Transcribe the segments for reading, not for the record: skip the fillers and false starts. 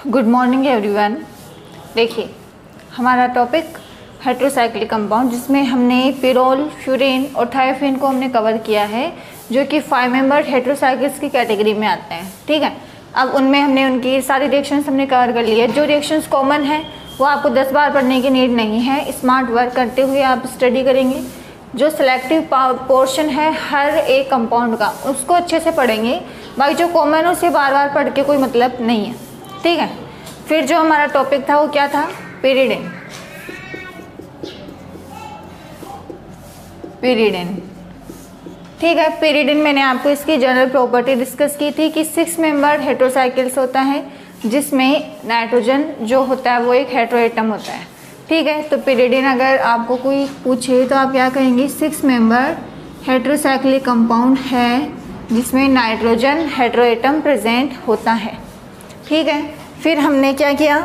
Good morning everyone. देखिए हमारा topic heterocyclic compound, जिसमें हमने पिरोल, फ्यूरेन और थायोफेन को हमने कवर किया है, जो कि 5 मेंबर्ड हेट्रोसाइक्लिक्स की कैटेगरी में आते हैं। ठीक है, अब उनमें हमने उनकी सारी रिएक्शंस हमने कवर कर ली है। जो रिएक्शंस कॉमन है वो आपको 10 बार पढ़ने की नीड नहीं है, स्मार्ट वर्क करते हुए आप स्टडी करेंगे। जो सिलेक्टिव पोर्शन है हर एक कंपाउंड का, उसको अच्छे से पढ़ेंगे। बाकी जो कॉमन है उसे बार बार पढ़ के कोई मतलब नहीं है। ठीक है, फिर जो हमारा टॉपिक था वो क्या था? पेरिडिन। पेरिडिन, ठीक है। पेरिडिन मैंने आपको इसकी जनरल प्रॉपर्टी डिस्कस की थी कि 6 मेंबर्ड हेट्रोसाइकिल्स होता है, जिसमें नाइट्रोजन जो होता है वो एक हेट्रोएटम होता है। ठीक है, तो पेरिडिन अगर आपको कोई पूछे तो आप क्या कहेंगे? 6 मेंबर्ड हेट्रोसाइक्लिक कंपाउंड है जिसमें नाइट्रोजन हेट्रोएटम प्रेजेंट होता है। ठीक है, फिर हमने क्या किया?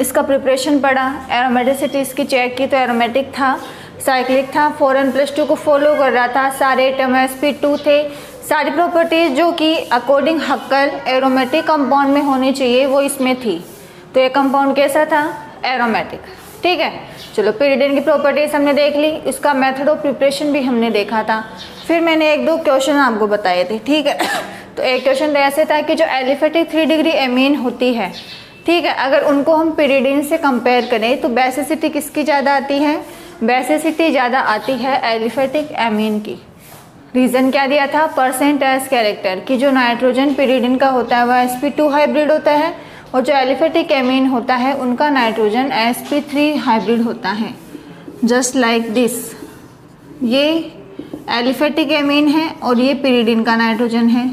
इसका प्रिपरेशन पढ़ा, एरोमेटिसिटी इसकी चेक की, तो एरोमेटिक था, साइक्लिक था, 4n+2 को फॉलो कर रहा था, सारे एटम sp2 थे, सारी प्रॉपर्टीज जो कि अकॉर्डिंग हक्कल एरोमेटिक कंपाउंड में होनी चाहिए वो इसमें थी। तो ये कंपाउंड कैसा था? एरोमेटिक। ठीक है, चलो पेरिडिन की प्रॉपर्टीज हमने देख ली, इसका मेथड ऑफ प्रिपरेशन भी हमने देखा था। फिर मैंने 1-2 क्वेश्चन आपको बताए थे। ठीक है, तो एक क्वेश्चन तो ऐसे था कि जो एलिफेटिक 3 डिग्री एमीन होती है, ठीक है, अगर उनको हम पेरिडिन से कंपेयर करें तो बेसिसिटी किसकी ज़्यादा आती है? बेसिसिटी ज़्यादा आती है एलिफेटिक एमीन की। रीज़न क्या दिया था? परसेंटेज कैरेक्टर कि जो नाइट्रोजन पेरिडिन का होता है वह sp2 हाइब्रिड होता है, और जो एलिफेटिक एमीन होता है उनका नाइट्रोजन sp3 हाइब्रिड होता है। जस्ट लाइक दिस, ये एलिफेटिक एमीन है और ये पेरिडिन का नाइट्रोजन है।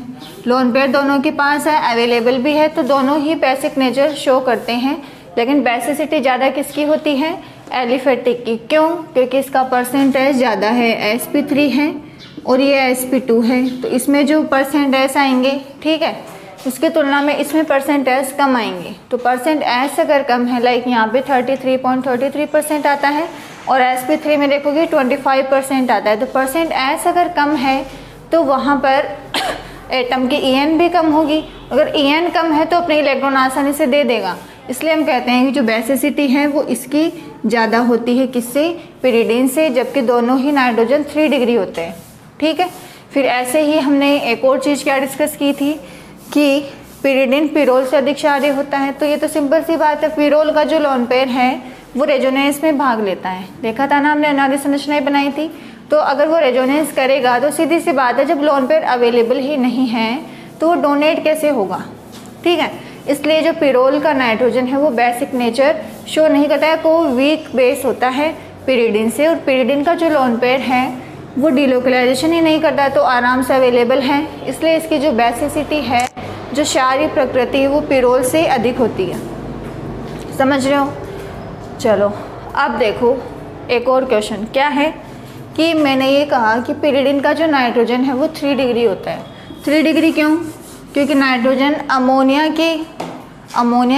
लोन पेयर दोनों के पास है, अवेलेबल भी है, तो दोनों ही बेसिक नेचर शो करते हैं, लेकिन बेसिसिटी ज़्यादा किसकी होती है? एलिफेटिक की। क्यों? क्योंकि इसका परसेंटेज ज़्यादा है, sp3 है और ये sp2 है, तो इसमें जो परसेंटेज आएंगे, ठीक है, उसकी तुलना में इसमें परसेंटेज कम आएंगे। तो परसेंटेज अगर कम है, लाइक यहाँ पे 33.33% आता है और sp3 में देखोगे 25% आता है, तो परसेंटेज अगर कम है तो वहाँ पर एटम की En भी कम होगी। अगर En कम है तो अपने इलेक्ट्रॉन आसानी से दे देगा, इसलिए हम कहते हैं कि जो बेसिसिटी है वो इसकी ज़्यादा होती है। किससे? पेरिडिन से, जबकि दोनों ही नाइट्रोजन 3 डिग्री होते हैं। ठीक है, फिर ऐसे ही हमने एक और चीज़ क्या डिस्कस की थी कि पेरिडिन पिरोल से अधिक क्षारीय होता है। तो ये तो सिंपल सी बात है, पिरोल का जो लोन पेयर है वो रेजोनेंस में भाग लेता है। देखा था ना हमने, अनादि संरचनाएं बनाई थी। तो अगर वो रेजोनेंस करेगा तो सीधी सी बात है, जब लोन पेयर अवेलेबल ही नहीं है तो वो डोनेट कैसे होगा? ठीक है, इसलिए जो पिरोल का नाइट्रोजन है वो बेसिक नेचर शो नहीं करता है, को वीक बेस होता है पेरिडिन से, और पेरिडिन का जो लोन पेयर है वो डिलोकलाइजेशन ही नहीं करता, तो आराम से अवेलेबल है। इसलिए इसकी जो बेसिसिटी है, जो क्षारीय प्रकृति है, वो पिरोल से अधिक होती है। समझ रहे हो? चलो अब देखो एक और क्वेश्चन क्या है कि मैंने ये कहा कि पेरिडिन का जो नाइट्रोजन है वो 3 डिग्री होता है। 3 डिग्री क्यों? क्योंकि नाइट्रोजन अमोनिया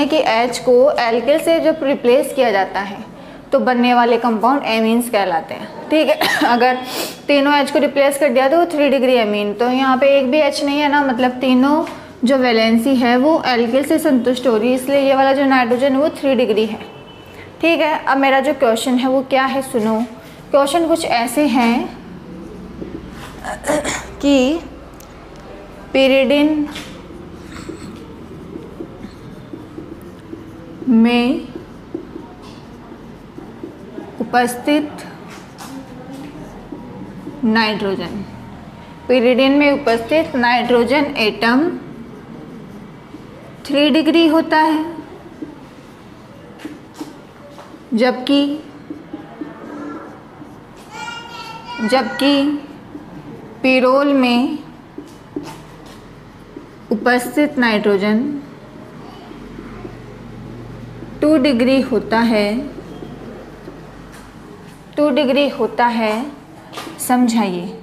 के H को एल्किल से जब रिप्लेस किया जाता है तो बनने वाले कंपाउंड एमीन्स कहलाते हैं। ठीक है, अगर तीनों H को रिप्लेस कर दिया तो वो 3 डिग्री एमीन। तो यहाँ पे एक भी H नहीं है ना, मतलब तीनों जो वैलेंसी है वो एल्किल से संतुष्ट हो रही है, इसलिए ये वाला जो नाइट्रोजन है वो 3 डिग्री है। ठीक है, अब मेरा जो क्वेश्चन है वो क्या है? सुनो, क्वेश्चन कुछ ऐसे हैं कि पेरिडिन में उपस्थित नाइट्रोजन, पेरिडिन में उपस्थित नाइट्रोजन एटम 3 डिग्री होता है, जबकि पिरोल में उपस्थित नाइट्रोजन 2 डिग्री होता है। 2 डिग्री होता है, समझाइए।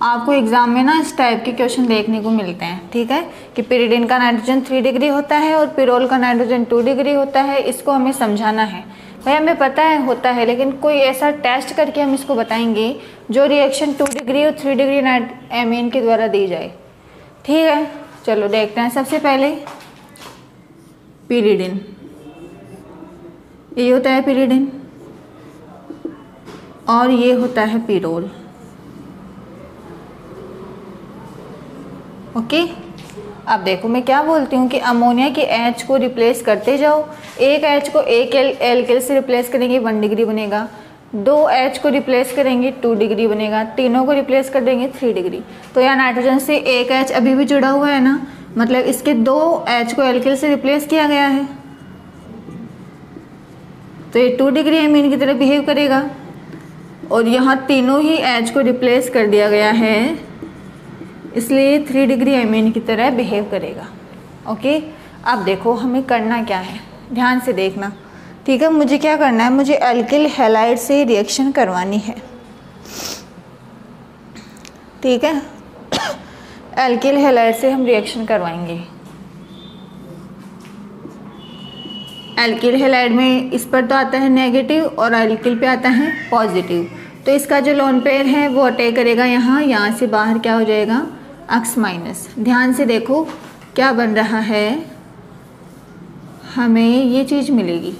आपको एग्जाम में ना इस टाइप के क्वेश्चन देखने को मिलते हैं। ठीक है, कि पेरिडिन का नाइट्रोजन 3 डिग्री होता है और पिरोल का नाइट्रोजन 2 डिग्री होता है, इसको हमें समझाना है। भाई हमें पता है होता है, लेकिन कोई ऐसा टेस्ट करके हम इसको बताएंगे जो रिएक्शन 2 डिग्री और 3 डिग्री एमीन के द्वारा दी जाए। ठीक है, चलो देखते हैं। सबसे पहले पिरिडिन, ये होता है पिरिडिन और ये होता है पिरोल। ओके, अब देखो मैं क्या बोलती हूँ कि अमोनिया की H को रिप्लेस करते जाओ। एक H को एक एल्किल से रिप्लेस करेंगे 1 डिग्री बनेगा, 2 H को रिप्लेस करेंगे 2 डिग्री बनेगा, तीनों को रिप्लेस कर देंगे 3 डिग्री। तो यहाँ नाइट्रोजन से एक H अभी भी जुड़ा हुआ है ना, मतलब इसके 2 H को एल्किल से रिप्लेस किया गया है, तो ये 2 डिग्री एमीन की तरह बिहेव करेगा। और यहाँ तीनों ही H को रिप्लेस कर दिया गया है, इसलिए 3 डिग्री एमीन की तरह बिहेव करेगा। ओके, अब देखो हमें करना क्या है, ध्यान से देखना। ठीक है, मुझे क्या करना है, मुझे एल्किल हैलाइड से रिएक्शन करवानी है। ठीक है, एल्किल हैलाइड से हम रिएक्शन करवाएंगे। एल्किल हैलाइड में इस पर तो आता है नेगेटिव और एल्किल पे आता है पॉजिटिव, तो इसका जो लोन पेयर है वो अटैक करेगा यहाँ से बाहर क्या हो जाएगा, X माइनस। ध्यान से देखो क्या बन रहा है, हमें ये चीज़ मिलेगी।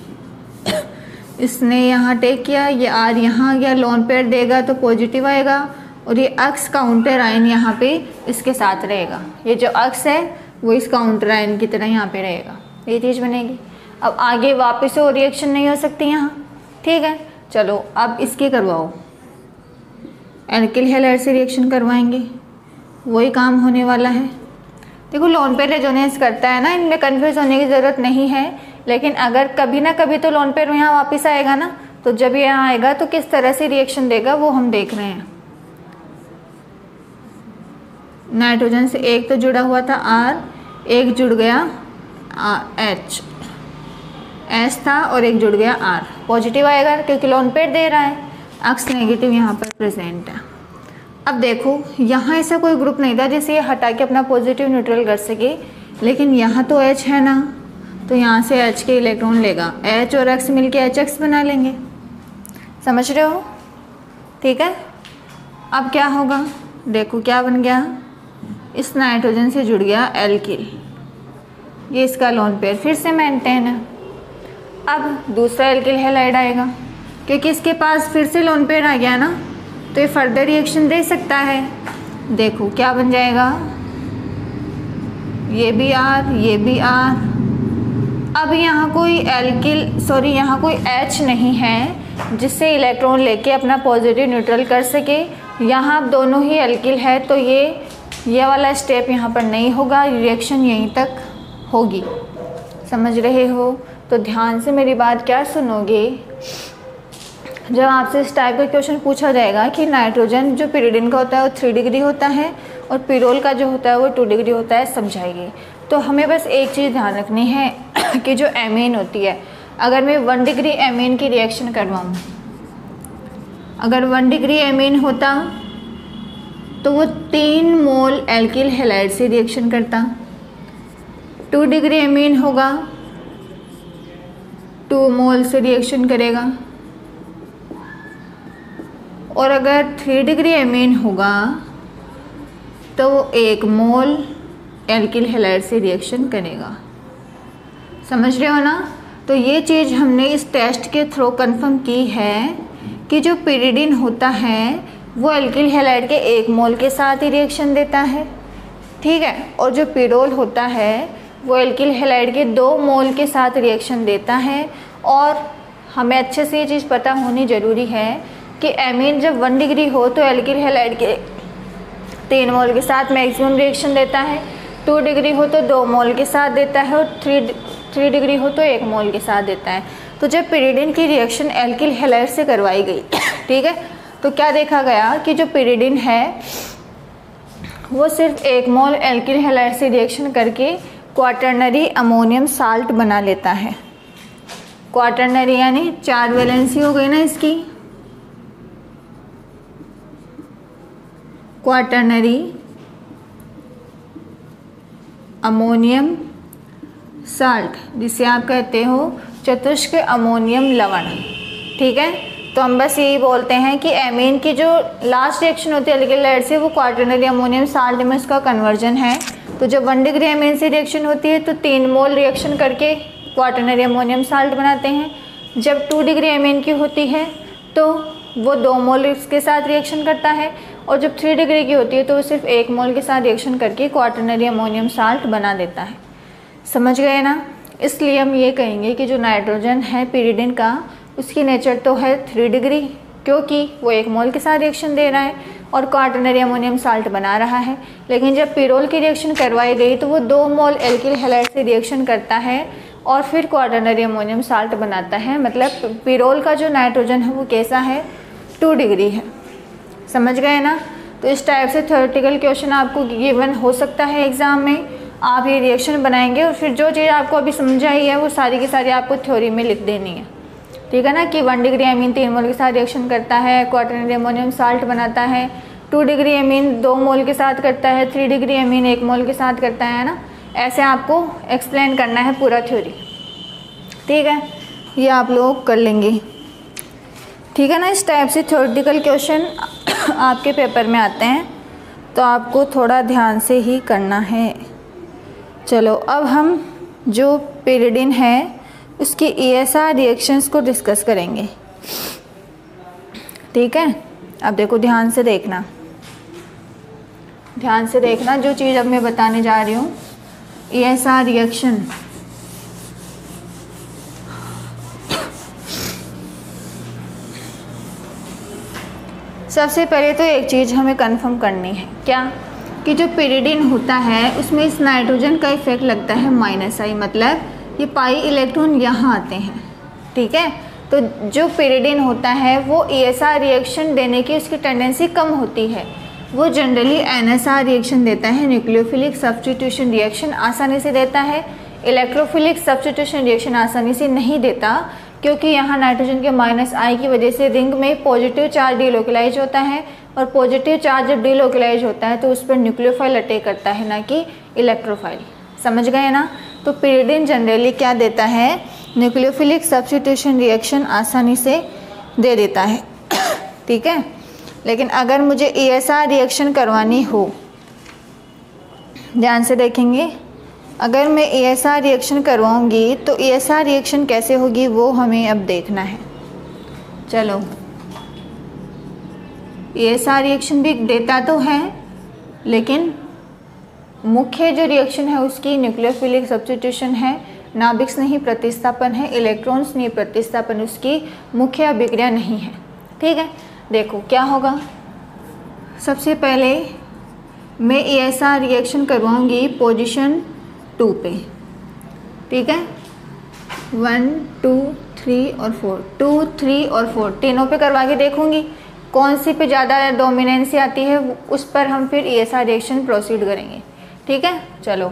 इसने यहाँ टेक किया, ये R यहाँ गया, लोन पेयर देगा तो पॉजिटिव आएगा और ये X काउंटर आयन यहाँ पे इसके साथ रहेगा। ये जो X है वो इस काउंटर आयन की तरह यहाँ पे रहेगा, ये चीज़ बनेगी। अब आगे वापस वो रिएक्शन नहीं हो सकती यहाँ। ठीक है, चलो अब इसके करवाओ, एल्किल हैलाइड से रिएक्शन करवाएंगे, वही काम होने वाला है। देखो लोन पेयर रेजोनेंस करता है ना, इनमें कन्फ्यूज होने की ज़रूरत नहीं है, लेकिन अगर कभी ना कभी तो लोन पेयर यहाँ वापस आएगा ना, तो जब यहाँ आएगा तो किस तरह से रिएक्शन देगा वो हम देख रहे हैं। नाइट्रोजन से एक तो जुड़ा हुआ था R, एक जुड़ गया H था और एक जुड़ गया R, पॉजिटिव आएगा क्योंकि लोन पेयर दे रहा है, X नेगेटिव यहाँ पर प्रेजेंट है। अब देखो यहाँ ऐसा कोई ग्रुप नहीं था जिसे ये हटा के अपना पॉजिटिव न्यूट्रल कर सके, लेकिन यहाँ तो H है ना, तो यहाँ से H के इलेक्ट्रॉन लेगा, H और X मिलके HX बना लेंगे। समझ रहे हो? ठीक है, अब क्या होगा, देखो क्या बन गया, इस नाइट्रोजन से जुड़ गया एल्किल, ये इसका लोन पेयर फिर से मेंटेन है। अब दूसरा एल्किल हैलाइड आएगा, क्योंकि इसके पास फिर से लोन पेयर आ गया ना, तो ये फर्दर रिएक्शन दे सकता है। देखो क्या बन जाएगा, ये भी R, ये भी R। अब यहाँ कोई यहाँ कोई H नहीं है जिससे इलेक्ट्रॉन लेके अपना पॉजिटिव न्यूट्रल कर सके। यहाँ अब दोनों ही एल्किल है, तो ये वाला स्टेप यहाँ पर नहीं होगा, रिएक्शन यहीं तक होगी। समझ रहे हो? तो ध्यान से मेरी बात क्या सुनोगे, जब आपसे इस टाइप का क्वेश्चन पूछा जाएगा कि नाइट्रोजन जो पिरिडिन का होता है वो 3 डिग्री होता है और पिरोल का जो होता है वो 2 डिग्री होता है, समझाइए। तो हमें बस एक चीज़ ध्यान रखनी है कि जो एमीन होती है, अगर मैं 1 डिग्री एमीन की रिएक्शन करवाऊँ, अगर 1 डिग्री एमीन होता तो वो 3 मोल एल्किल हैलाइड से रिएक्शन करता। 2 डिग्री एमीन होगा 2 मोल से रिएक्शन करेगा, और अगर 3 डिग्री एमीन होगा तो 1 मोल एल्किल हैलाइड से रिएक्शन करेगा। समझ रहे हो ना? तो ये चीज़ हमने इस टेस्ट के थ्रू कंफर्म की है कि जो पिरिडिन होता है वो एल्किल हैलाइड के 1 मोल के साथ ही रिएक्शन देता है। ठीक है, और जो पिरोल होता है वो एल्किल हैलाइड के 2 मोल के साथ रिएक्शन देता है। और हमें अच्छे से ये चीज़ पता होनी ज़रूरी है कि एमीन जब 1 डिग्री हो तो एल्किल हैलाइड के 3 मोल के साथ मैक्सिमम रिएक्शन देता है, 2 डिग्री हो तो 2 मोल के साथ देता है, और 3 डिग्री हो तो 1 मोल के साथ देता है। तो जब पिरिडिन की रिएक्शन एल्किल हैलाइड से करवाई गई, ठीक है, तो क्या देखा गया कि जो पिरिडिन है वो सिर्फ 1 मोल एल्किल हैलाइड से रिएक्शन करके क्वाटरनरी अमोनियम साल्ट बना लेता है। क्वाटरनरी यानी 4 वैलेंसी हो गई ना इसकी, क्वाटरनरी अमोनियम साल्ट, जिसे आप कहते हो चतुष्क अमोनियम लवण। ठीक है, तो हम बस यही बोलते हैं कि एमीन की जो लास्ट रिएक्शन होती है एल्किल हैलाइड से वो क्वाटरनरी अमोनियम साल्ट में उसका कन्वर्जन है। तो जब 1 डिग्री एमीन से रिएक्शन होती है तो 3 मोल रिएक्शन करके क्वाटरनरी अमोनियम साल्ट बनाते हैं। जब 2 डिग्री एमीन की होती है तो वो 2 मोल इसके साथ रिएक्शन करता है, और जब 3 डिग्री की होती है तो वो सिर्फ 1 मोल के साथ रिएक्शन करके क्वाटरनरी अमोनियम साल्ट बना देता है। समझ गए ना? इसलिए हम ये कहेंगे कि जो नाइट्रोजन है पिरिडिन का, उसकी नेचर तो है 3 डिग्री, क्योंकि वो 1 मोल के साथ रिएक्शन दे रहा है और क्वाटरनरी अमोनियम साल्ट बना रहा है। लेकिन जब पिरोल की रिएक्शन करवाई गई तो वो 2 मोल एल्किल हैलाइड से रिएक्शन करता है और फिर क्वाटरनरी अमोनियम साल्ट बनाता है। मतलब पिरोल का जो नाइट्रोजन है वो कैसा है? 2 डिग्री है। समझ गए ना? तो इस टाइप से थ्योरेटिकल क्वेश्चन आपको गिवन हो सकता है एग्जाम में। आप ये रिएक्शन बनाएंगे और फिर जो चीज़ आपको अभी समझ आई है वो सारी की सारी आपको थ्योरी में लिख देनी है। ठीक है ना? कि 1 डिग्री एमीन 3 मोल के साथ रिएक्शन करता है, क्वाटरनरी अमोनियम साल्ट बनाता है, 2 डिग्री एमीन 2 मोल के साथ करता है, 3 डिग्री एमीन 1 मोल के साथ करता है ना। ऐसे आपको एक्सप्लेन करना है पूरा थ्योरी। ठीक है, ये आप लोग कर लेंगे। ठीक है ना? इस टाइप से थ्योरेटिकल क्वेश्चन आपके पेपर में आते हैं, तो आपको थोड़ा ध्यान से ही करना है। चलो अब हम जो पिरिडिन है उसके ESR रिएक्शंस को डिस्कस करेंगे। ठीक है, अब देखो ध्यान से देखना, ध्यान से देखना जो चीज़ अब मैं बताने जा रही हूँ। ESR रिएक्शन सबसे पहले तो एक चीज़ हमें कंफर्म करनी है, क्या? कि जो पिरिडिन होता है उसमें इस नाइट्रोजन का इफेक्ट लगता है -I, मतलब ये पाई इलेक्ट्रॉन यहाँ आते हैं। ठीक है, तो जो पिरिडिन होता है वो ESR रिएक्शन देने की उसकी टेंडेंसी कम होती है। वो जनरली NSR रिएक्शन देता है, न्यूक्लियोफिलिक सब्स्टिट्यूशन रिएक्शन आसानी से देता है। इलेक्ट्रोफिलिक सब्स्टिट्यूशन रिएक्शन आसानी से नहीं देता, क्योंकि यहाँ नाइट्रोजन के -I की वजह से रिंग में पॉजिटिव चार्ज डिलोकलाइज होता है, और पॉजिटिव चार्ज जब डिलोकलाइज होता है तो उस पर न्यूक्लियोफाइल अटैक करता है, ना कि इलेक्ट्रोफाइल। समझ गए ना? तो पिरिडिन जनरली क्या देता है? न्यूक्लियोफिलिक सब्स्टिट्यूशन रिएक्शन आसानी से दे देता है। ठीक है, लेकिन अगर मुझे ESR रिएक्शन करवानी हो, ध्यान से देखेंगे, अगर मैं ESR रिएक्शन करवाऊंगी तो ESR रिएक्शन कैसे होगी वो हमें अब देखना है। चलो, ESR रिएक्शन भी देता तो है, लेकिन मुख्य जो रिएक्शन है उसकी न्यूक्लियोफिलिक सब्स्टिट्यूशन है, नाभिक्स नहीं प्रतिस्थापन है, इलेक्ट्रॉन्स नहीं प्रतिस्थापन, उसकी मुख्य अभिक्रिया नहीं है। ठीक है, देखो क्या होगा। सबसे पहले मैं ESR रिएक्शन करवाऊंगी पोजीशन 2 पे। ठीक है, 1 2 3 और 4, 2 3 और 4 तीनों पे करवा के देखूंगी कौन सी पे ज़्यादा डोमिनेंसी आती है, उस पर हम फिर ESR रिएक्शन प्रोसीड करेंगे। ठीक है, चलो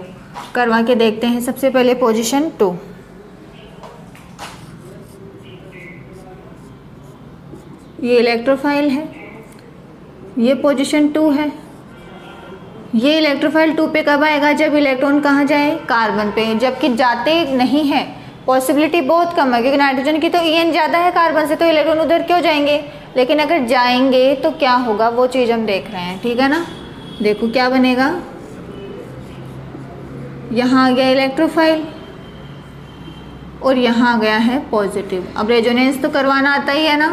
करवा के देखते हैं। सबसे पहले पोजीशन 2, ये इलेक्ट्रोफाइल है, ये पोजीशन 2 है। ये इलेक्ट्रोफाइल 2 पे कब आएगा? जब इलेक्ट्रॉन कहाँ जाए? कार्बन पे। जबकि जाते नहीं है, पॉसिबिलिटी बहुत कम है, क्योंकि नाइट्रोजन की तो EN ज़्यादा है कार्बन से, तो इलेक्ट्रॉन उधर क्यों जाएंगे। लेकिन अगर जाएंगे तो क्या होगा वो चीज़ हम देख रहे हैं। ठीक है ना? देखो क्या बनेगा, यहाँ आ गया इलेक्ट्रोफाइल और यहाँ आ गया है पॉजिटिव। अब रेजोनेंस तो करवाना आता ही है ना,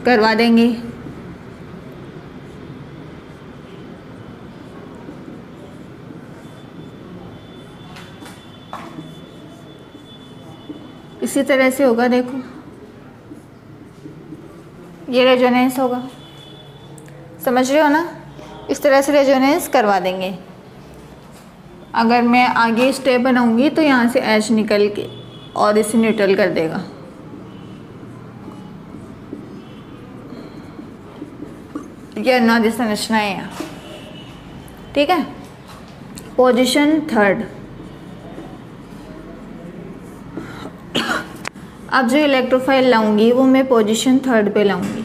करवा देंगे। इसी तरह से होगा, देखो ये रेजोनेंस होगा। समझ रहे हो ना? इस तरह से रेजोनेंस करवा देंगे। अगर मैं आगे स्टेप बनाऊंगी तो यहाँ से H निकल के और इसे न्यूट्रल कर देगा। ये अनादि संरचना है यहाँ। ठीक है, पोजीशन 3। अब जो इलेक्ट्रोफाइल लाऊंगी वो मैं पोजीशन 3 पे लाऊंगी।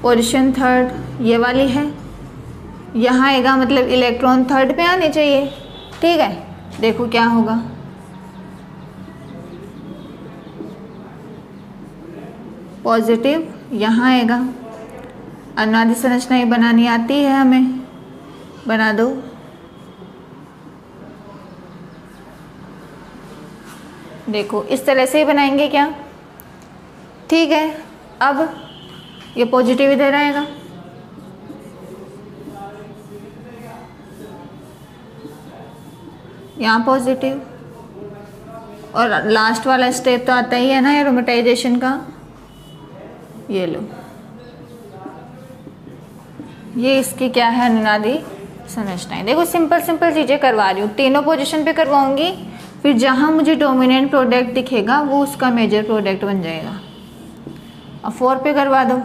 पोजीशन 3 ये वाली है, यहाँ आएगा, मतलब इलेक्ट्रॉन 3 पे आने चाहिए। ठीक है, देखो क्या होगा, पॉजिटिव यहाँ आएगा। अनुनादी संरचना ये बनानी आती है हमें। बना दो। देखो इस तरह से ही बनाएंगे क्या? ठीक है, अब ये पॉजिटिव इधर आएगा, यहाँ पॉजिटिव, और लास्ट वाला स्टेप तो आता ही है ना एरोमेटाइजेशन का। ये लो, ये इसकी क्या है अनुनादी संरचनाएं। देखो सिंपल सिंपल चीज़ें करवा रही हूँ, तीनों पोजीशन पे करवाऊंगी, फिर जहाँ मुझे डोमिनेंट प्रोडक्ट दिखेगा वो उसका मेजर प्रोडक्ट बन जाएगा। अब 4 पे करवा दो।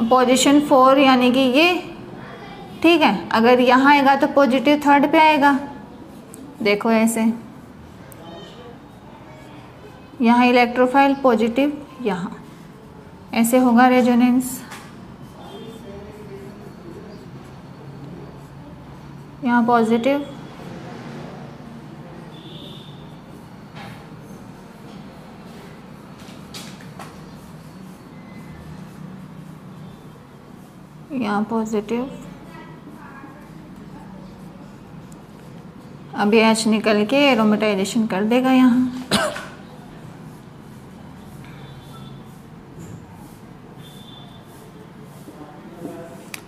पोजीशन 4 यानी कि ये, ठीक है। अगर यहाँ आएगा तो पॉजिटिव 3rd पे आएगा। देखो ऐसे, यहाँ इलेक्ट्रोफाइल पॉजिटिव, यहाँ ऐसे होगा रेजोनेंस। यहाँ पॉजिटिव, यहाँ पॉजिटिव। अब ये H निकल के एरोमेटाइजेशन कर देगा यहाँ।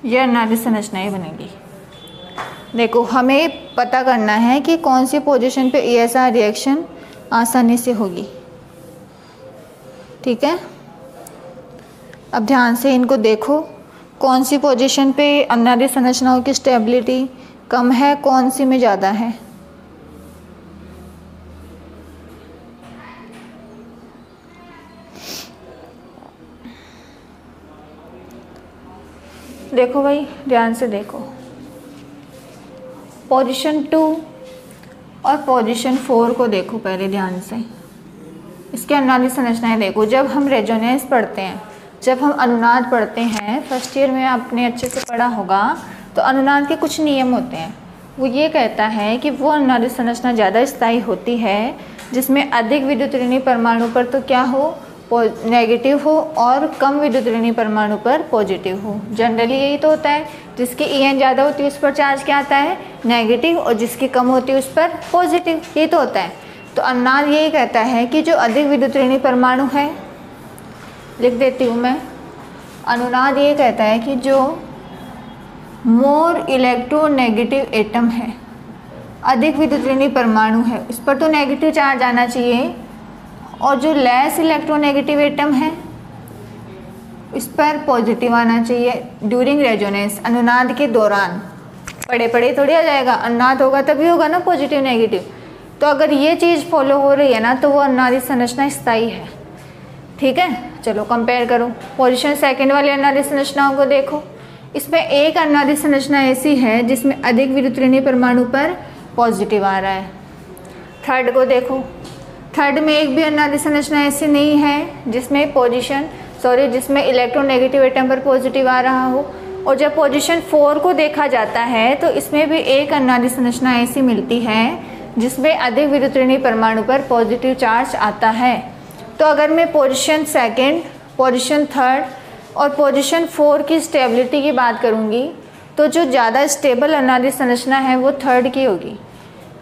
ये अनुनादी संरचनाएं बनेगी। देखो हमें पता करना है कि कौन सी पोजीशन पे ESR रिएक्शन आसानी से होगी, ठीक है। अब ध्यान से इनको देखो, कौन सी पोजीशन पे अनुनादी संरचनाओं की स्टेबिलिटी कम है, कौन सी में ज़्यादा है। देखो भाई ध्यान से देखो, पोजीशन 2 और पोजीशन 4 को देखो पहले ध्यान से। इसके अनुनादी संरचनाएं देखो। जब हम रेजोनेंस पढ़ते हैं, जब हम अनुनाद पढ़ते हैं, फर्स्ट ईयर में आपने अच्छे से पढ़ा होगा, तो अनुनाद के कुछ नियम होते हैं। वो ये कहता है कि वो अनुनादी संरचना ज़्यादा स्थायी होती है जिसमें अधिक विद्युत ऋणी परमाणु पर तो क्या हो, नेगेटिव हो, और कम विद्युत ऋणी परमाणु पर पॉजिटिव हो। जनरली यही तो होता है, जिसकी EN ज़्यादा होती है उस पर चार्ज क्या आता है, नेगेटिव, और जिसकी कम होती है उस पर पॉजिटिव। यही तो होता है। तो अनुनाद यही कहता है कि जो अधिक विद्युत ऋणी परमाणु है, लिख देती हूँ मैं, अनुनाद ये कहता है कि जो मोर इलेक्ट्रोनेगेटिव एटम है, अधिक विद्युत ड्यूरिंग परमाणु है, उस पर तो नेगेटिव चार्ज आना चाहिए, और जो लेस इलेक्ट्रोनेगेटिव एटम है इस पर पॉजिटिव आना चाहिए ड्यूरिंग रेजोनेंस, अनुनाद के दौरान। पड़े पड़े थोड़ी आ जाएगा, अनुनाद होगा तभी होगा ना पॉजिटिव नेगेटिव। तो अगर ये चीज़ फॉलो हो रही है ना तो वो अनुनादी संरचना स्थायी है। ठीक है, चलो कंपेयर करो। पोजीशन सेकंड वाली अनुनादी संरचनाओं को देखो। इसमें एक अनुनादी संरचना ऐसी है जिसमें अधिक विद्युत ऋणी परमाणु पर पॉजिटिव आ रहा है। थर्ड को देखो, थर्ड में एक भी अनुनादी संरचना ऐसी नहीं है जिसमें इलेक्ट्रोनेगेटिव एटम पर पॉजिटिव आ रहा हो। और जब पोजीशन 4 को देखा जाता है तो इसमें भी एक अनुनादी संरचना ऐसी मिलती है जिसमें अधिक विद्युत ऋणी परमाणु पर पॉजिटिव चार्ज आता है। तो अगर मैं पोजीशन सेकंड, पोजीशन थर्ड और पोजीशन 4 की स्टेबिलिटी की बात करूंगी तो जो ज़्यादा स्टेबल अनुनादी संरचना है वो थर्ड की होगी,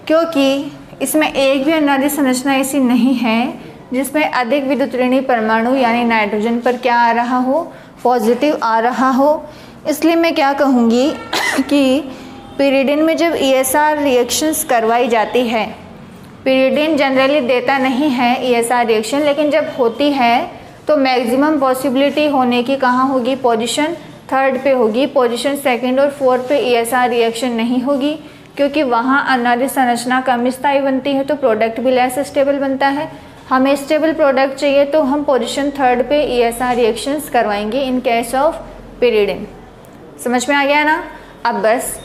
क्योंकि इसमें एक भी अनुनादी संरचना ऐसी नहीं है जिसमें अधिक विद्युत ऋणी परमाणु यानी नाइट्रोजन पर क्या आ रहा हो, पॉजिटिव आ रहा हो। इसलिए मैं क्या कहूँगी कि पिरिडिन में जब ESR रिएक्शंस करवाई जाती है, पिरिडिन जनरली देता नहीं है ESR रिएक्शन, लेकिन जब होती है तो मैक्सिमम पॉसिबिलिटी होने की कहाँ होगी, पोजीशन थर्ड पे होगी। पोजीशन सेकंड और फोर्थ पे ESR रिएक्शन नहीं होगी, क्योंकि वहाँ अनुनादी संरचना कम स्थायी बनती है तो प्रोडक्ट भी लेस स्टेबल बनता है। हमें स्टेबल प्रोडक्ट चाहिए तो हम पोजीशन थर्ड पे ESR रिएक्शंस करवाएंगे इन केस ऑफ पिरिडिन। समझ में आ गया ना? अब बस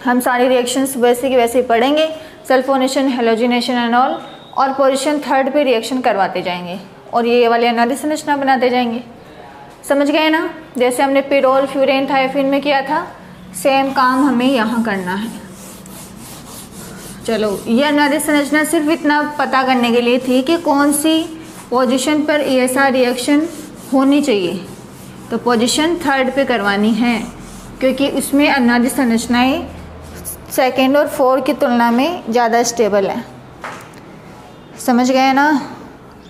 हम सारी रिएक्शंस वैसे की वैसे ही पढ़ेंगे, सल्फोनेशन, हेलोजिनेशन एंड ऑल, और पोजीशन थर्ड पे रिएक्शन करवाते जाएंगे और ये वाले अनुनादी संरचना बनाते जाएंगे। समझ गए ना? जैसे हमने पिरोल, फ्यूरेन, थायोफिन में किया था, सेम काम हमें यहाँ करना है। चलो, ये अनुनादी संरचना सिर्फ इतना पता करने के लिए थी कि कौन सी पोजीशन पर ESR रिएक्शन होनी चाहिए, तो पोजीशन थर्ड पे करवानी है, क्योंकि उसमें अनादि संरचनाएं सेकेंड और फोर्थ की तुलना में ज़्यादा स्टेबल है। समझ गए ना?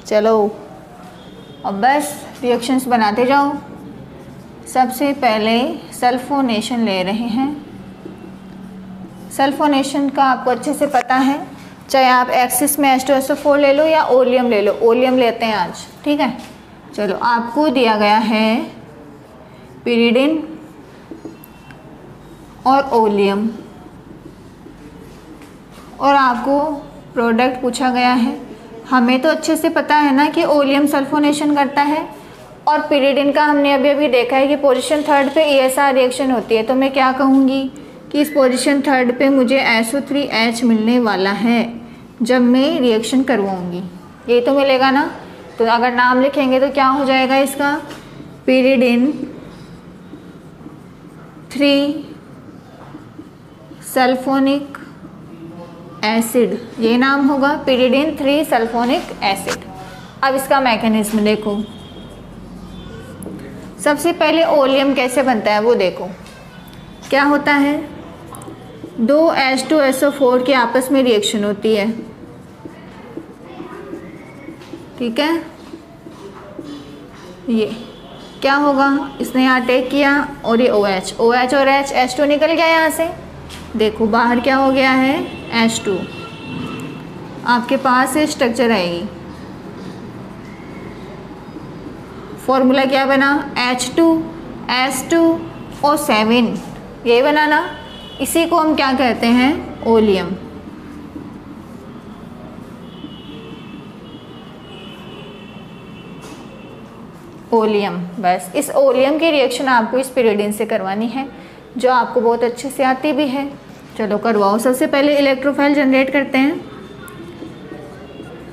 चलो अब बस रिएक्शंस बनाते जाओ। सबसे पहले सल्फोनेशन ले रहे हैं। सल्फोनेशन का आपको अच्छे से पता है, चाहे आप एक्सिस में H2SO4 ले लो या ओलियम ले लो। ओलियम लेते हैं आज, ठीक है। चलो आपको दिया गया है पिरिडिन और ओलियम, और आपको प्रोडक्ट पूछा गया है। हमें तो अच्छे से पता है ना कि ओलियम सल्फोनेशन करता है, और पिरिडिन का हमने अभी अभी देखा है कि पोजीशन थर्ड पे ESR रिएक्शन होती है। तो मैं क्या कहूँगी कि इस पोजीशन थर्ड पे मुझे SO3H मिलने वाला है जब मैं रिएक्शन करवाऊँगी। ये तो मिलेगा ना? तो अगर नाम लिखेंगे तो क्या हो जाएगा इसका? पिरिडिन 3 सल्फोनिक एसिड, ये नाम होगा पिरिडिन 3 सल्फोनिक एसिड। अब इसका मैकेनिज्म देखो। सबसे पहले ओलियम कैसे बनता है वो देखो। क्या होता है? 2 H2SO4 की आपस में रिएक्शन होती है, ठीक है। ये क्या होगा? इसने यहाँ टेक किया और ये OH और H2 निकल गया यहाँ से। देखो बाहर क्या हो गया है? H2। आपके पास ये स्ट्रक्चर आएगी। फॉर्मूला क्या बना? H2S2O7, ये बना ना। इसी को हम क्या कहते हैं? ओलियम। ओलियम, बस इस ओलियम की रिएक्शन आपको इस पिरिडिन से करवानी है, जो आपको बहुत अच्छे से आती भी है। चलो करवाओ। सबसे पहले इलेक्ट्रोफाइल जनरेट करते हैं।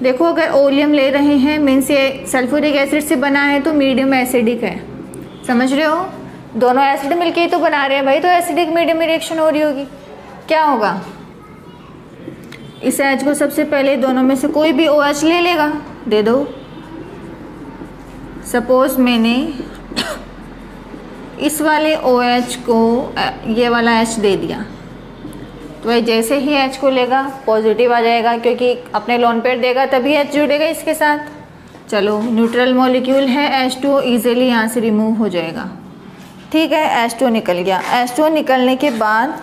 देखो अगर ओलियम ले रहे हैं मीन्स ये सल्फ्यूरिक एसिड से बना है तो मीडियम एसिडिक है। समझ रहे हो? दोनों एसिड मिलके ही तो बना रहे हैं भाई, तो एसिडिक मीडियम में रिएक्शन हो रही होगी। क्या होगा? इस H को सबसे पहले दोनों में से कोई भी OH ले लेगा, दे दो। सपोज मैंने इस वाले OH को ये वाला H दे दिया, तो जैसे ही H को लेगा पॉजिटिव आ जाएगा, क्योंकि अपने लोन पेयर देगा तभी H जुड़ेगा इसके साथ। चलो न्यूट्रल मॉलिक्यूल है H2O, ईजिली यहाँ से रिमूव हो जाएगा, ठीक है। H2O निकल गया। H2O निकलने के बाद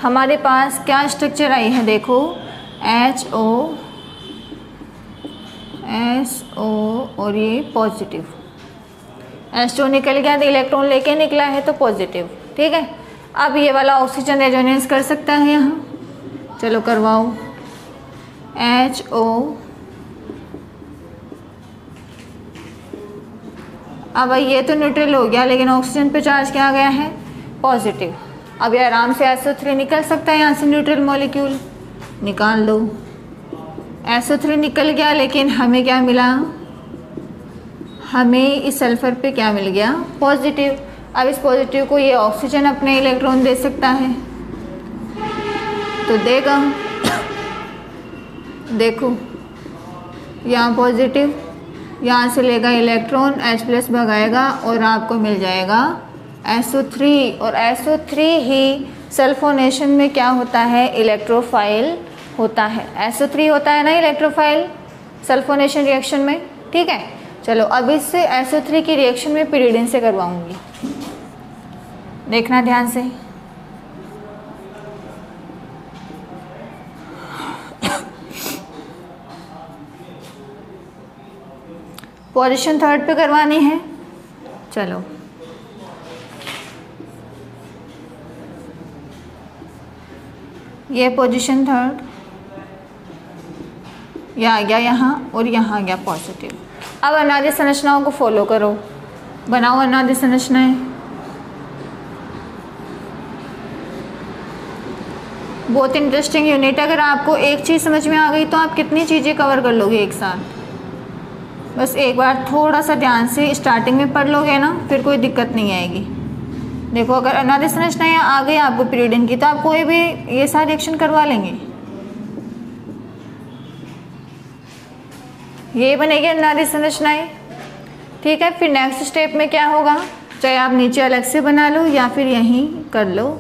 हमारे पास क्या स्ट्रक्चर आई है? देखो HO SO और ये पॉजिटिव। H2O निकल गया तो इलेक्ट्रॉन लेके निकला है तो पॉजिटिव, ठीक है। अब ये वाला ऑक्सीजन रेजोनेंस कर सकता है यहाँ। चलो करवाओ। HO, अब ये तो न्यूट्रल हो गया, लेकिन ऑक्सीजन पे चार्ज क्या आ गया है? पॉजिटिव। अब ये आराम से SO3 निकल सकता है यहाँ से, न्यूट्रल मॉलिक्यूल निकाल दो। SO3 निकल गया, लेकिन हमें क्या मिला? हमें इस सल्फर पे क्या मिल गया? पॉजिटिव। अब इस पॉजिटिव को ये ऑक्सीजन अपने इलेक्ट्रॉन दे सकता है, तो देगा। देखो यहाँ पॉजिटिव, यहाँ से लेगा इलेक्ट्रॉन, H+ भगाएगा और आपको मिल जाएगा SO3। और SO3 ही सल्फोनेशन में क्या होता है? इलेक्ट्रोफाइल होता है। SO3 होता है ना इलेक्ट्रोफाइल सल्फोनेशन रिएक्शन में, ठीक है। चलो अब इससे SO3 की रिएक्शन में पिरिडिन से करवाऊंगी, देखना ध्यान से। पोजीशन थर्ड पे करवानी है। चलो ये पोजीशन थर्ड, यह आ गया यहाँ और यहाँ आ गया पॉजिटिव। अब अनादि संरचनाओं को फॉलो करो, बनाओ अनादि संरचनाएं। बहुत इंटरेस्टिंग यूनिट। अगर आपको एक चीज़ समझ में आ गई तो आप कितनी चीज़ें कवर कर लोगे एक साथ। बस एक बार थोड़ा सा ध्यान से स्टार्टिंग में पढ़ लोगे ना, फिर कोई दिक्कत नहीं आएगी। देखो अगर अनादि संरचनाएं आ गई आपको पिरिडिन की, तो आप कोई भी ये सारे रिएक्शन करवा लेंगे। ये बनेगी अनादि संरचनाएं, ठीक है, फिर नेक्स्ट स्टेप में क्या होगा, चाहे आप नीचे अलग से बना लो या फिर यहीं कर लो।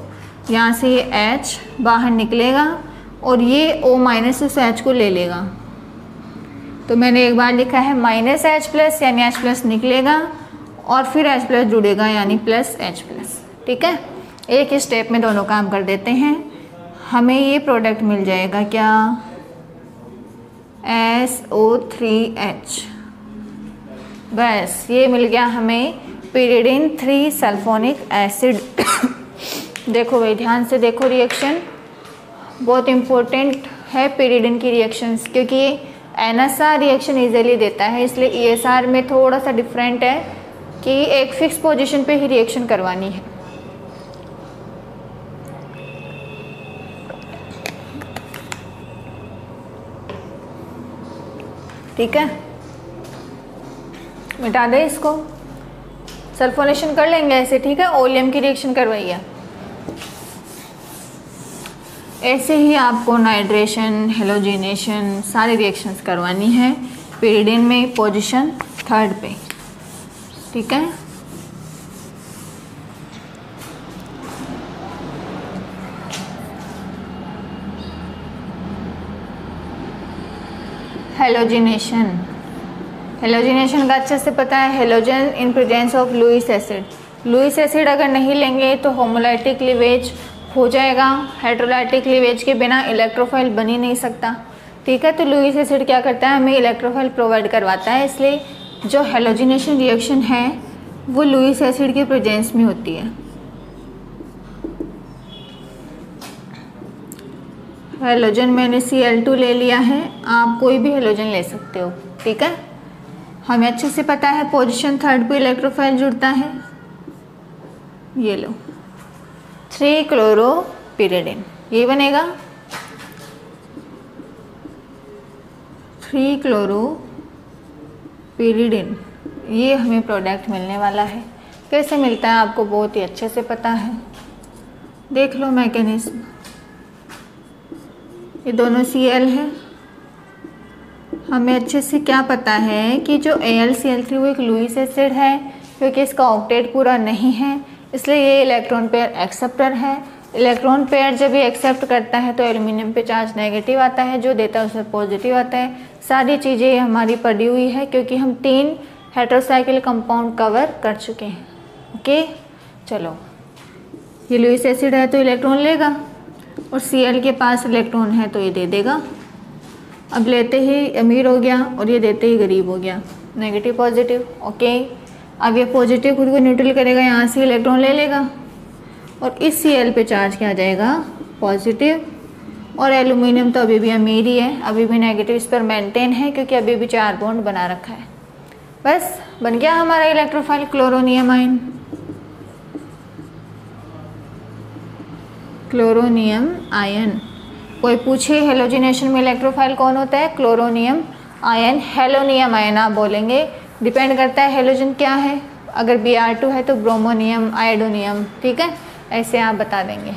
यहाँ से ये H बाहर निकलेगा और ये O माइनस उस H को ले लेगा। तो मैंने एक बार लिखा है माइनस H प्लस, यानी H प्लस निकलेगा और फिर H प्लस जुड़ेगा यानी प्लस H प्लस। ठीक है, एक ही स्टेप में दोनों काम कर देते हैं। हमें ये प्रोडक्ट मिल जाएगा क्या, SO3H। बस ये मिल गया हमें pyridine 3 सल्फोनिक एसिड। देखो भाई ध्यान से देखो, रिएक्शन बहुत इम्पोर्टेंट है pyridine की रिएक्शंस, क्योंकि ये NSR रिएक्शन इजीली देता है, इसलिए ESR में थोड़ा सा डिफरेंट है कि एक फिक्स पोजीशन पे ही रिएक्शन करवानी है। ठीक है, मिटा दे इसको, सल्फोनेशन कर लेंगे ऐसे। ठीक है, ओलियम की रिएक्शन करवाइए। ऐसे ही आपको नाइट्रेशन, हेलोजिनेशन सारी रिएक्शंस करवानी है pyridine में पोजीशन 3rd पे। ठीक है, हेलोजिनेशन, हेलोजिनेशन का अच्छे से पता है, halogen in presence of Lewis acid. Lewis acid अगर नहीं लेंगे तो होमोलाइटिक क्लीवेज हो जाएगा, हाइड्रोलाइटिक क्लीवेज के बिना इलेक्ट्रोफाइल बन ही नहीं सकता। ठीक है, तो लुईस एसिड क्या करता है, हमें इलेक्ट्रोफाइल प्रोवाइड करवाता है, इसलिए जो हेलोजिनेशन रिएक्शन है वो लुईस एसिड के प्रेजेंस में होती है। हेलोजन मैंने Cl2 ले लिया है, आप कोई भी हेलोजन ले सकते हो। ठीक है, हमें अच्छे से पता है पोजीशन 3rd पे इलेक्ट्रोफाइल जुड़ता है, ये लो 3-क्लोरोपिरिडिन, ये बनेगा 3-क्लोरोपिरिडिन। ये हमें प्रोडक्ट मिलने वाला है। कैसे मिलता है आपको बहुत ही अच्छे से पता है, देख लो मैकेनिज्म। ये दोनों Cl है, हमें अच्छे से क्या पता है कि जो AlCl3 वो एक लुईस एसिड है, क्योंकि इसका ऑक्टेट पूरा नहीं है, इसलिए ये इलेक्ट्रॉन पेयर एक्सेप्टर है। इलेक्ट्रॉन पेयर जब ये एक्सेप्ट करता है तो एल्यूमिनियम पे चार्ज नेगेटिव आता है, जो देता है उसमें पॉजिटिव आता है। सारी चीज़ें हमारी पड़ी हुई है क्योंकि हम 3 हेटेरोसाइकिल कंपाउंड कवर कर चुके हैं। ओके, चलो ये लुईस एसिड है तो इलेक्ट्रॉन लेगा और Cl के पास इलेक्ट्रॉन है तो ये दे देगा। अब लेते ही अमीर हो गया और ये देते ही गरीब हो गया, नेगेटिव पॉजिटिव। ओके, अब ये पॉजिटिव खुद को न्यूट्रल करेगा, यहाँ से इलेक्ट्रॉन ले लेगा और इस Cl पे चार्ज क्या आ जाएगा, पॉजिटिव। और एल्यूमिनियम तो अभी भी अमीर ही है, अभी भी नेगेटिव इस पर मेंटेन है क्योंकि अभी भी 4 बॉन्ड बना रखा है। बस बन गया हमारा electrophile chloronium ion. Chloronium ion, कोई पूछे हेलोजिनेशन में इलेक्ट्रोफाइल कौन होता है, क्लोरोनियम आयन। हेलोनियम आयन आप बोलेंगे, डिपेंड करता है हेलोजन क्या है, अगर Br2 है तो ब्रोमोनियम, आयोडोनियम। ठीक है, ऐसे आप बता देंगे।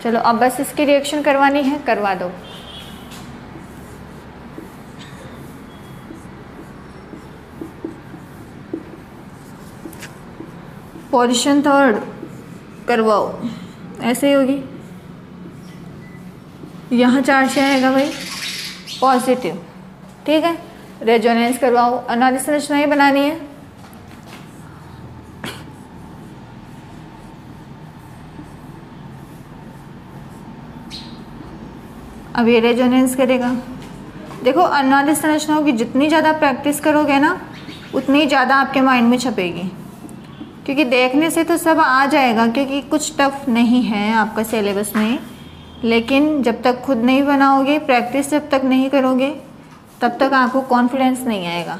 चलो अब बस इसकी रिएक्शन करवानी है, करवा दो। पोजीशन 3rd करवाओ, ऐसे ही होगी। यहाँ चार्ज क्या आएगा भाई, पॉजिटिव। ठीक है, रेजोनेंस करवाओ, अनादि संरचना ही बनानी है। अब ये रेजोनेंस करेगा। देखो अनादि संरचनाओं की जितनी ज़्यादा प्रैक्टिस करोगे ना उतनी ज़्यादा आपके माइंड में छपेगी, क्योंकि देखने से तो सब आ जाएगा, क्योंकि कुछ टफ नहीं है आपका सिलेबस में, लेकिन जब तक खुद नहीं बनाओगे, प्रैक्टिस जब तक नहीं करोगे तब तक आपको कॉन्फिडेंस नहीं आएगा।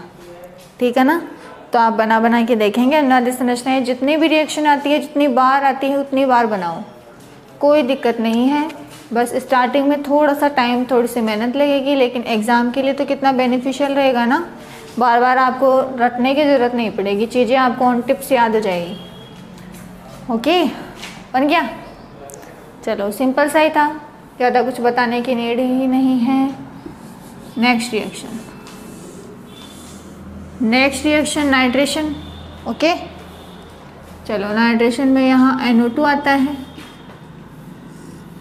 ठीक है ना, तो आप बना बना के देखेंगे। अनादि संरचनाएं जितनी भी रिएक्शन आती है, जितनी बार आती है उतनी बार बनाओ, कोई दिक्कत नहीं है। बस स्टार्टिंग में थोड़ा सा टाइम, थोड़ी सी मेहनत लगेगी, लेकिन एग्ज़ाम के लिए तो कितना बेनिफिशियल रहेगा ना, बार बार आपको रटने की ज़रूरत नहीं पड़ेगी, चीज़ें आपको ऑन टिप्स याद हो जाएगी। ओके, बन गया। चलो सिंपल सा ही था, ज़्यादा कुछ बताने की नीड ही नहीं है। Next reaction, next reaction nitration. Okay, चलो नाइट्रेशन में यहाँ NO2 आता है।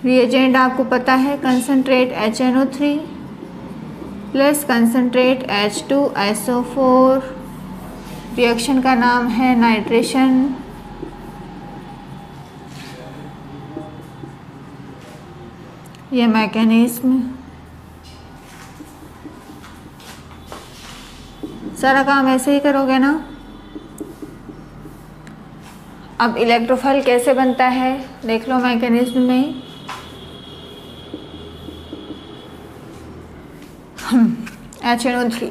रिएजेंट आपको पता है, concentrate HNO3 plus concentrate H2SO4। Reaction का नाम है नाइट्रेशन। ये मैकेनिज्म, सारा काम ऐसे ही करोगे ना। अब इलेक्ट्रोफाइल कैसे बनता है देख लो मैकेनिज्म में। HNO3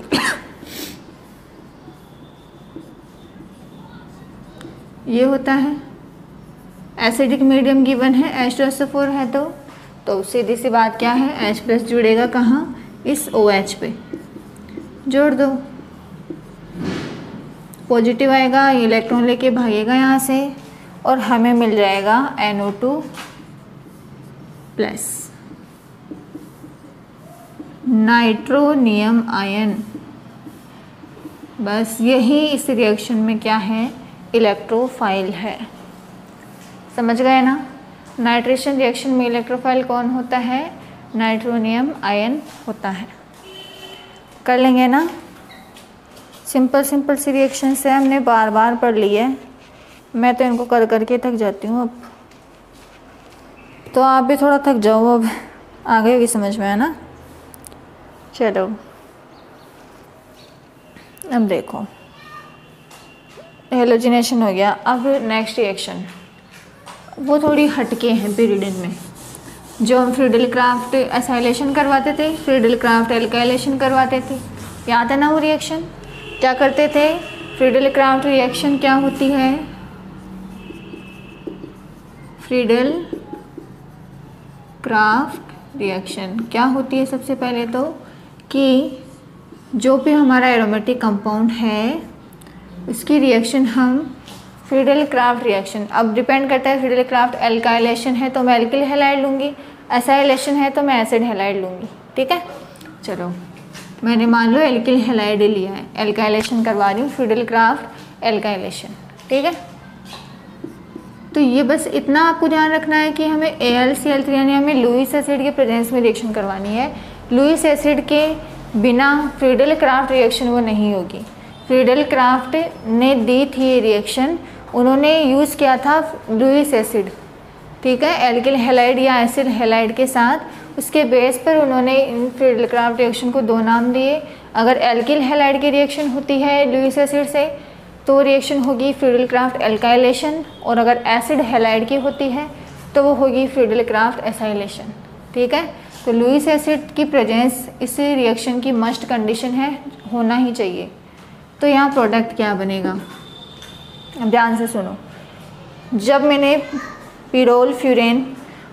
ये होता है, एसिडिक मीडियम गिवन है, H2SO4 है तो सीधी सी बात क्या है, H प्लस जुड़ेगा कहाँ, इस OH पे जोड़ दो, पॉजिटिव आएगा, इलेक्ट्रॉन लेके भागेगा यहाँ से और हमें मिल जाएगा NO2 प्लस नाइट्रोनियम आयन। बस यही इस रिएक्शन में क्या है, इलेक्ट्रोफाइल है। समझ गए ना। नाइट्रेशन रिएक्शन में इलेक्ट्रोफाइल कौन होता है, नाइट्रोनियम आयन होता है। कर लेंगे ना। सिंपल सिंपल सी रिएक्शन से हमने बार बार पढ़ ली है, मैं तो इनको कर करके थक जाती हूँ। अब तो आप भी थोड़ा थक जाओ, अब आ गई होगी समझ में, है ना। चलो अब देखो, हेलोजिनेशन हो गया। अब नेक्स्ट रिएक्शन वो थोड़ी हटके हैं पिरिडिन में। जो हम फ्रीडल क्राफ्ट एसाइलेशन करवाते थे, फ्रीडल क्राफ्ट एल्काइलेशन करवाते थे, याद है ना वो रिएक्शन क्या करते थे। फ्रीडल क्राफ्ट रिएक्शन क्या होती है, फ्रीडल क्राफ्ट रिएक्शन क्या होती है, सबसे पहले तो कि जो भी हमारा एरोमेटिक कंपाउंड है उसकी रिएक्शन हम फ्रीडल क्राफ्ट रिएक्शन, अब डिपेंड करता है फ्रीडल क्राफ्ट एल्काइलेशन है तो मैं एल्किल हैलाइड लूँगी, एसाइलेशन है तो मैं एसिड हैलाइड लूँगी। ठीक है, चलो मैंने मान लो एल्किल हैलाइड लिया है, एल्काइलेशन करवा रही हूँ, फ्रीडल क्राफ्ट एल्काइलेशन। ठीक है, तो ये बस इतना आपको ध्यान रखना है कि हमें AlCl3 यानी हमें लुईस एसिड के प्रेजेंस में रिएक्शन करवानी है। लुईस एसिड के बिना फ्रीडल क्राफ्ट रिएक्शन वो नहीं होगी। फ्रीडल क्राफ्ट ने दी थी ये रिएक्शन, उन्होंने यूज़ किया था लुईस एसिड, ठीक है, एल्किल हैलाइड या एसिड हैलाइड के साथ। उसके बेस पर उन्होंने इन फ्रीडल क्राफ्ट रिएक्शन को दो नाम दिए। अगर एल्किल हैलाइड की रिएक्शन होती है लुईस एसिड से तो रिएक्शन होगी फ्रीडल क्राफ्ट एल्काइलेशन, और अगर एसिड हैलाइड की होती है तो वो होगी फ्रीडल क्राफ्ट एसाइलेशन। ठीक है, तो लुईस एसिड की प्रेजेंस इस रिएक्शन की मस्ट कंडीशन है, होना ही चाहिए। तो यहाँ प्रोडक्ट क्या बनेगा, अब ध्यान से सुनो। जब मैंने पिरोल, फ्यूरेन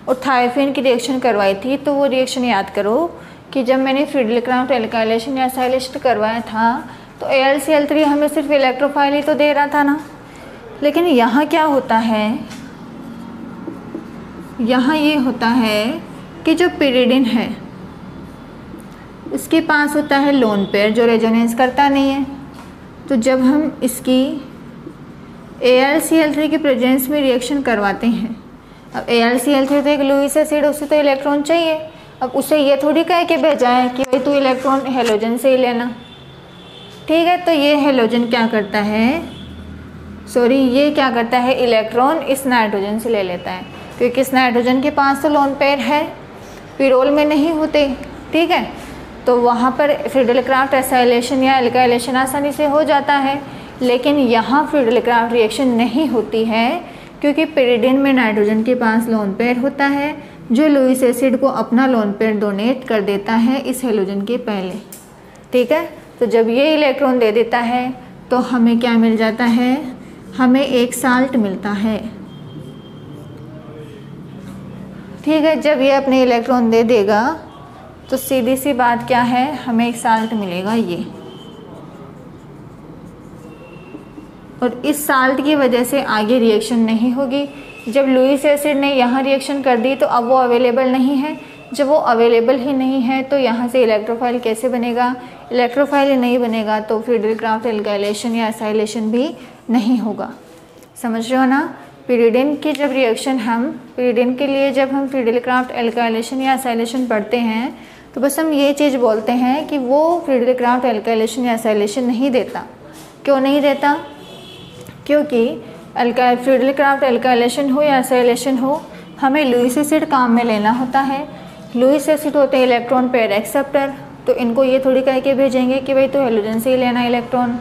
और थायोफेन की रिएक्शन करवाई थी तो वो रिएक्शन याद करो कि जब मैंने फ्रीडल क्राफ्ट एल्काइलेशन या एसाइलेशन करवाया था तो AlCl3 हमें सिर्फ इलेक्ट्रोफाइल ही तो दे रहा था ना। लेकिन यहाँ क्या होता है, यहाँ ये होता है कि जो पिरिडिन है उसके पास होता है लोन पेयर जो रेजोनेंस करता नहीं है। तो जब हम इसकी AlCl3 के प्रेजेंस में रिएक्शन करवाते हैं, अब AlCl3 तो एक लुईस एसिड, उसे तो इलेक्ट्रॉन चाहिए। अब उसे ये थोड़ी कह के भेजा है कि भाई तू इलेक्ट्रॉन हेलोजन से ही लेना। ठीक है, तो ये हेलोजन क्या करता है, ये क्या करता है, इलेक्ट्रॉन इस नाइट्रोजन से ले लेता है, क्योंकि इस नाइट्रोजन के पास तो लोन पेयर है, पिरोल में नहीं होते। ठीक है, तो वहाँ पर फ्रीडल क्राफ्ट एसाइलेशन या एल्काइलेशन आसानी से हो जाता है। लेकिन यहाँ फ्रीडल क्राफ्ट रिएक्शन नहीं होती है क्योंकि पिरिडिन में नाइट्रोजन के पास लोन पेयर होता है जो लुईस एसिड को अपना लोन पेयर डोनेट कर देता है इस हेलोजन के पहले। ठीक है, तो जब ये इलेक्ट्रॉन दे देता है तो हमें क्या मिल जाता है, हमें एक साल्ट मिलता है। ठीक है, जब ये अपने इलेक्ट्रॉन दे देगा तो सीधी सी बात क्या है, हमें एक साल्ट मिलेगा ये, और इस साल्ट की वजह से आगे रिएक्शन नहीं होगी। जब लुईस एसिड ने यहाँ रिएक्शन कर दी तो अब वो अवेलेबल नहीं है। जब वो अवेलेबल ही नहीं है तो यहाँ से इलेक्ट्रोफाइल कैसे बनेगा, इलेक्ट्रोफाइल ही नहीं बनेगा तो फ्रीडल क्राफ्ट एल्काइलेशन या एसाइलेशन भी नहीं होगा। समझ रहे हो ना। pyridine की जब रिएक्शन हम pyridine के लिए जब हम फ्रीडल क्राफ्ट एल्काइलेशन या एसाइलेशन पढ़ते हैं तो बस हम ये चीज़ बोलते हैं कि वो फ्रीडल क्राफ्ट एल्काइलेशन या एसाइलेशन नहीं देता। क्यों नहीं देता? क्योंकि फ्रीडल क्राफ्ट एल्काइलेशन हो या एसाइलेशन हो, हमें लुईस एसिड काम में लेना होता है। लुईस एसिड होते हैं इलेक्ट्रॉन पेयर एक्सेप्टर, तो इनको ये थोड़ी कह के भेजेंगे कि भाई तो हेलोजन से ही लेना इलेक्ट्रॉन,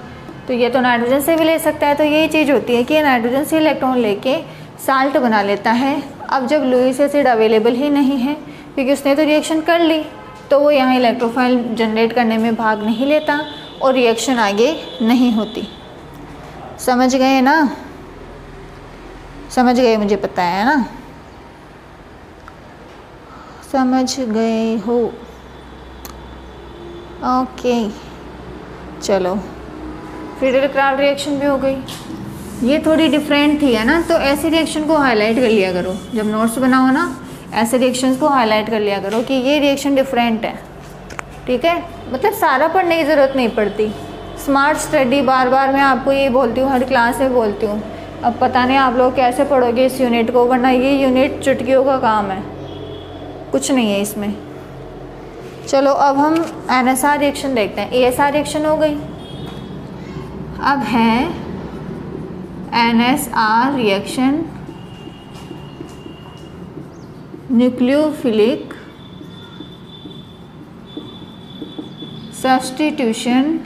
तो ये तो नाइट्रोजन से भी ले सकता है। तो यही चीज़ होती है कि नाइट्रोजन से इलेक्ट्रॉन लेके साल्ट बना लेता है। अब जब लुईस एसिड अवेलेबल ही नहीं है क्योंकि उसने तो रिएक्शन कर ली, तो वो यहाँ इलेक्ट्रोफाइल जनरेट करने में भाग नहीं लेता और रिएक्शन आगे नहीं होती। समझ गए ना? समझ गए, मुझे पता है ना, समझ गए हो। ओके चलो, फ्रीडल क्राफ्ट रिएक्शन भी हो गई। ये थोड़ी डिफरेंट थी है ना, तो ऐसे रिएक्शन को हाईलाइट कर लिया करो जब नोट्स बनाओ ना, ऐसे रिएक्शंस को हाईलाइट कर लिया करो कि ये रिएक्शन डिफरेंट है। ठीक है, मतलब सारा पढ़ने की ज़रूरत नहीं पड़ती। स्मार्ट स्टडी बार बार मैं आपको ये बोलती हूँ, हर क्लास में बोलती हूँ। अब पता नहीं आप लोग कैसे पढ़ोगे इस यूनिट को, वरना ये यूनिट चुटकियों का काम है, कुछ नहीं है इसमें। चलो अब हम NSR रिएक्शन देखते हैं। ASR रिएक्शन हो गई, अब है NSR reaction, nucleophilic substitution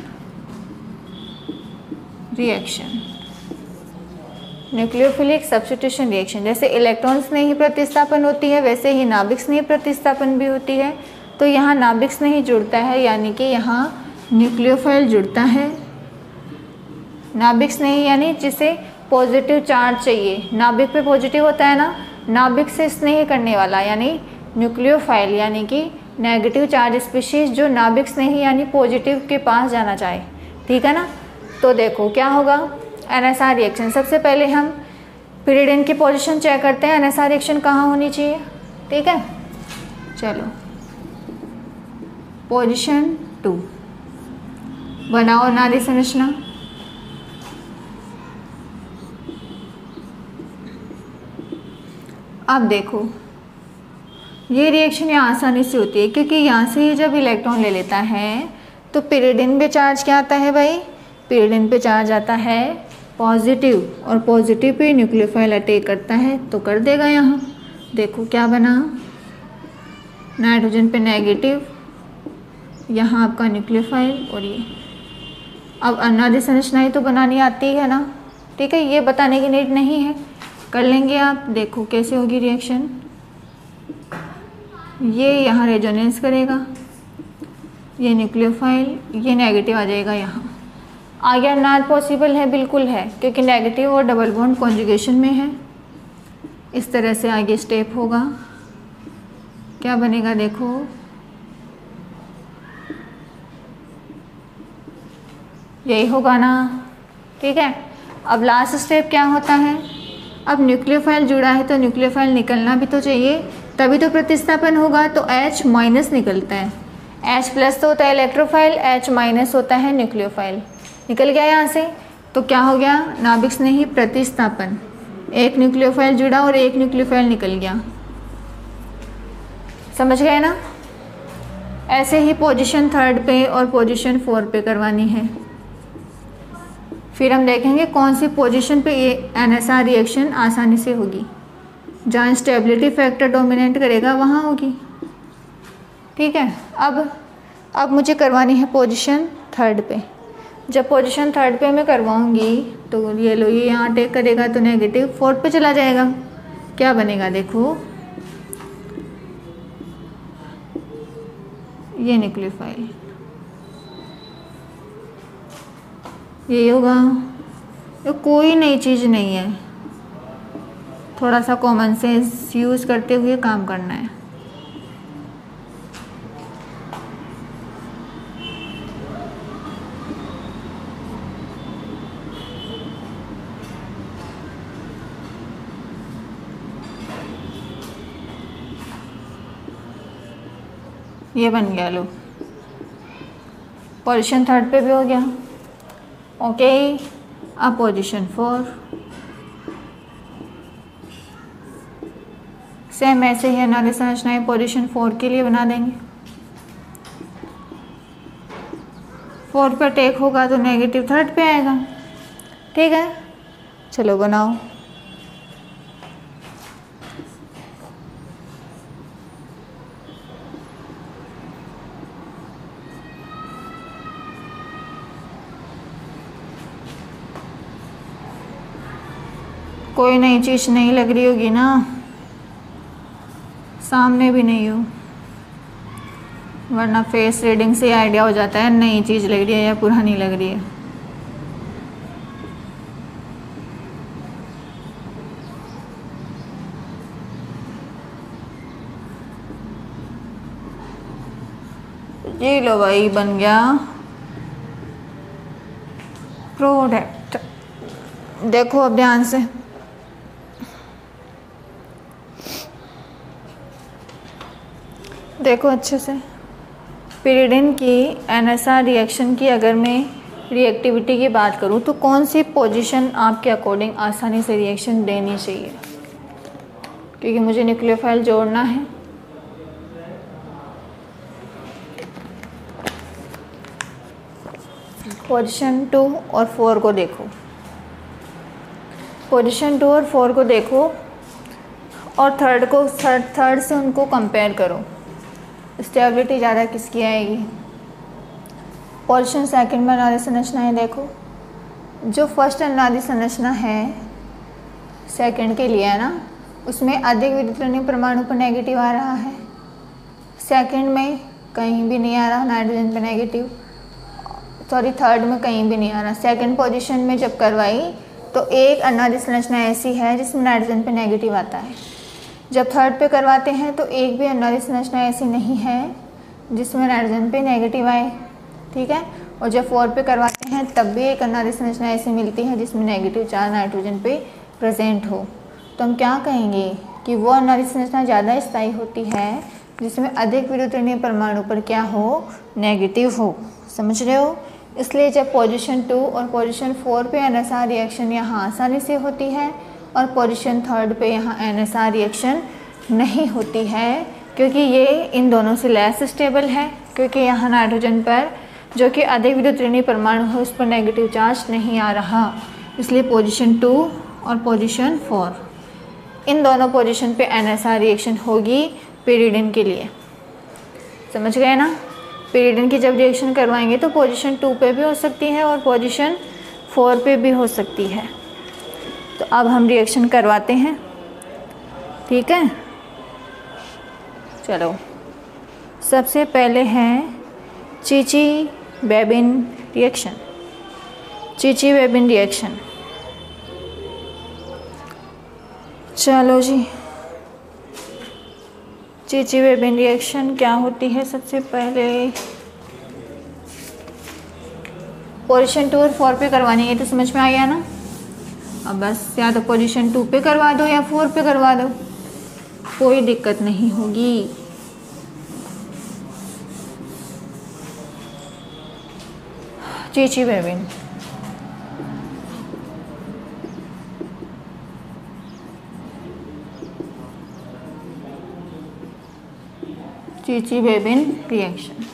reaction. Nucleophilic substitution reaction, जैसे इलेक्ट्रॉन्स में ही प्रतिस्थापन होती है वैसे ही नाभिक में प्रतिस्थापन भी होती है। तो यहाँ नाभिक में ही जुड़ता है, यानी कि यहाँ न्यूक्लियोफाइल जुड़ता है। नाभिक स्नेही यानी जिसे पॉजिटिव चार्ज चाहिए, नाभिक पे पॉजिटिव होता है ना, नाभिक से स्नेह करने वाला यानी न्यूक्लियोफाइल, यानी कि नेगेटिव चार्ज स्पीशीज जो नाभिक स्नेही यानी पॉजिटिव के पास जाना चाहे। ठीक है ना। तो देखो क्या होगा NSR रिएक्शन। सबसे पहले हम pyridine की पोजीशन चेक करते हैं, NSR रिएक्शन कहाँ होनी चाहिए। ठीक है, चलो पोजीशन 2 बनाओ नारी संरचना। अब देखो ये रिएक्शन यहाँ आसानी से होती है क्योंकि यहाँ से ही जब इलेक्ट्रॉन ले लेता है तो pyridine पे चार्ज क्या आता है भाई, pyridine पे चार्ज आता है पॉजिटिव, और पॉजिटिव पे न्यूक्लियोफाइल अटैक करता है तो कर देगा। यहाँ देखो क्या बना, नाइट्रोजन पे नेगेटिव, यहाँ आपका न्यूक्लियोफाइल, और ये अब अनादि संरचनाएं तो बनानी आती है ना। ठीक है, ये बताने की नीड नहीं है, कर लेंगे आप। देखो कैसे होगी रिएक्शन, ये यहाँ रेजोनेंस करेगा, ये न्यूक्लियोफाइल, ये नेगेटिव आ जाएगा यहाँ। आगे नॉट पॉसिबल है, बिल्कुल है, क्योंकि नेगेटिव और डबल बॉन्ड कॉन्जुगेशन में है। इस तरह से आगे स्टेप होगा, क्या बनेगा देखो, यही होगा ना। ठीक है, अब लास्ट स्टेप क्या होता है, अब न्यूक्लियोफाइल जुड़ा है तो न्यूक्लियोफाइल निकलना भी तो चाहिए, तभी तो प्रतिस्थापन होगा। तो H माइनस निकलता है, H प्लस तो होता है इलेक्ट्रोफाइल, H माइनस होता है न्यूक्लियोफाइल। निकल गया यहाँ से, तो क्या हो गया, नाभिक स्नेही प्रतिस्थापन, एक न्यूक्लियोफाइल जुड़ा और एक न्यूक्लियोफाइल निकल गया। समझ गए ना। ऐसे ही पोजीशन 3 पे और पोजीशन 4 पे करवानी है। फिर हम देखेंगे कौन सी पोजीशन पे ये NSR रिएक्शन आसानी से होगी, जहाँ स्टेबिलिटी फैक्टर डोमिनेट करेगा वहाँ होगी। ठीक है, अब मुझे करवानी है पोजीशन 3 पे। जब पोजीशन 3 पे मैं करवाऊंगी तो ये लो, ये यहाँ अटैक करेगा तो नेगेटिव 4 पे चला जाएगा। क्या बनेगा देखो, ये न्यूक्लियोफाइल, ये होगा। ये कोई नई चीज़ नहीं है, थोड़ा सा कॉमन सेंस यूज़ करते हुए काम करना है। ये बन गया लो, पोजीशन 3 पे भी हो गया। ओके, अब पोजीशन 4, सेम ऐसे ही हमारी संरचनाएं पोजीशन 4 के लिए बना देंगे। 4 पर टेक होगा तो नेगेटिव 3 पे आएगा। ठीक है, चलो बनाओ। कोई नई चीज़ नहीं लग रही होगी ना, सामने भी नहीं हो, वरना फेस रीडिंग से आइडिया हो जाता है नई चीज़ लग रही है या पुरानी लग रही है। ये लो भाई, बन गया प्रोडक्ट। देखो अब ध्यान से, देखो अच्छे से। पिरिडिन की एनएसआर रिएक्शन की अगर मैं रिएक्टिविटी की बात करूँ तो कौन सी पोजीशन आपके अकॉर्डिंग आसानी से रिएक्शन देनी चाहिए, क्योंकि मुझे न्यूक्लियोफाइल जोड़ना है। पोजीशन 2 और 4 को देखो, पोजीशन 2 और 4 को देखो और थर्ड से उनको कंपेयर करो। स्टेबिलिटी ज़्यादा किसकी आएगी? पोजीशन 2 में अनुनादी संरचनाएं देखो। जो फर्स्ट अनुनादी संरचना है सेकंड के लिए है ना, उसमें अधिक विद्युत परमाणु पर नेगेटिव आ रहा है। सेकंड में कहीं भी नहीं आ रहा नाइट्रोजन पे नेगेटिव, सॉरी थर्ड में कहीं भी नहीं आ रहा। सेकंड पोजीशन में जब करवाई तो एक अनुनादी संरचना ऐसी है जिसमें नाइट्रोजन पे नेगेटिव आता है। जब थर्ड पे करवाते हैं तो एक भी अनुनादी संरचना ऐसी नहीं है जिसमें नाइट्रोजन पे नेगेटिव आए, ठीक है। और जब 4 पे करवाते हैं तब भी एक अनुनादी संरचना ऐसी मिलती है जिसमें नेगेटिव चार्ज नाइट्रोजन पे प्रेजेंट हो। तो हम क्या कहेंगे कि वो अनुनादी संरचना ज़्यादा स्थायी होती है जिसमें अधिक विद्युत परमाणु पर क्या हो, नेगेटिव हो। समझ रहे हो? इसलिए जब पोजीशन 2 और पोजीशन 4 पे एनएसआर रिएक्शन यहाँ आसानी से होती है और पोजीशन 3 पे यहाँ एनएसआर रिएक्शन नहीं होती है, क्योंकि ये इन दोनों से लेस स्टेबल है, क्योंकि यहाँ नाइट्रोजन पर जो कि अधिक विद्युत परमाणु है उस पर नेगेटिव चार्ज नहीं आ रहा। इसलिए पोजीशन 2 और पोजीशन 4 इन दोनों पोजीशन पे एनएसआर रिएक्शन होगी पिरिडिन के लिए। समझ गए ना? पिरिडिन की जब रिएक्शन करवाएंगे तो पोजीशन 2 पे भी हो सकती है और पोजीशन 4 पे भी हो सकती है। तो अब हम रिएक्शन करवाते हैं, ठीक है। चलो, सबसे पहले है चीची-वेबिन रिएक्शन। चीची-वेबिन रिएक्शन, चलो जी। चीची-वेबिन रिएक्शन क्या होती है? सबसे पहले पोजीशन 2 और 4 पे करवानी है, तो समझ में आ गया ना। अब बस या तो पोजीशन 2 पे करवा दो या 4 पे करवा दो, कोई दिक्कत नहीं होगी। चीची-वेबिन, चीची-वेबिन रिएक्शन,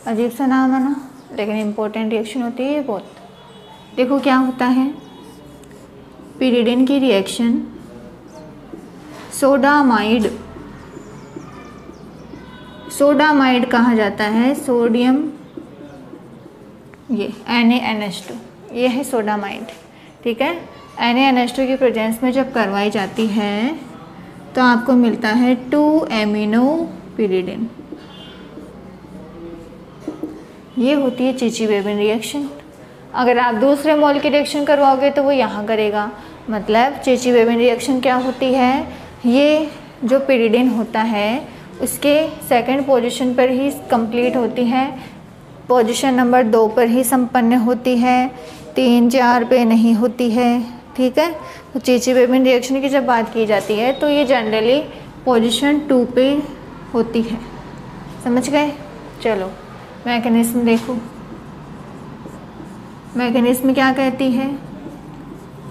अजीब सा नाम है ना, लेकिन इम्पोर्टेंट रिएक्शन होती है ये बहुत। देखो क्या होता है, पिरिडिन की रिएक्शन सोडामाइड कहा जाता है। सोडियम, ये NaNH2, ये है सोडामाइड, ठीक है। NaNH2 की प्रेजेंस में जब करवाई जाती है तो आपको मिलता है 2-एमिनो पिरिडिन। ये होती है चीची-वेबिन रिएक्शन। अगर आप दूसरे मोल की रिएक्शन करवाओगे तो वो यहाँ करेगा। मतलब चीची-वेबिन रिएक्शन क्या होती है, ये जो पिरिडिन होता है उसके सेकंड पोजीशन पर ही कंप्लीट होती है, पोजीशन नंबर 2 पर ही संपन्न होती है, 3-4 पे नहीं होती है, ठीक है। तो चीची-वेबिन रिएक्शन की जब बात की जाती है तो ये जनरली पोजीशन 2 पे होती है। समझ गए? चलो मैकेनिज्म देखो। मैकेनिज्म क्या कहती है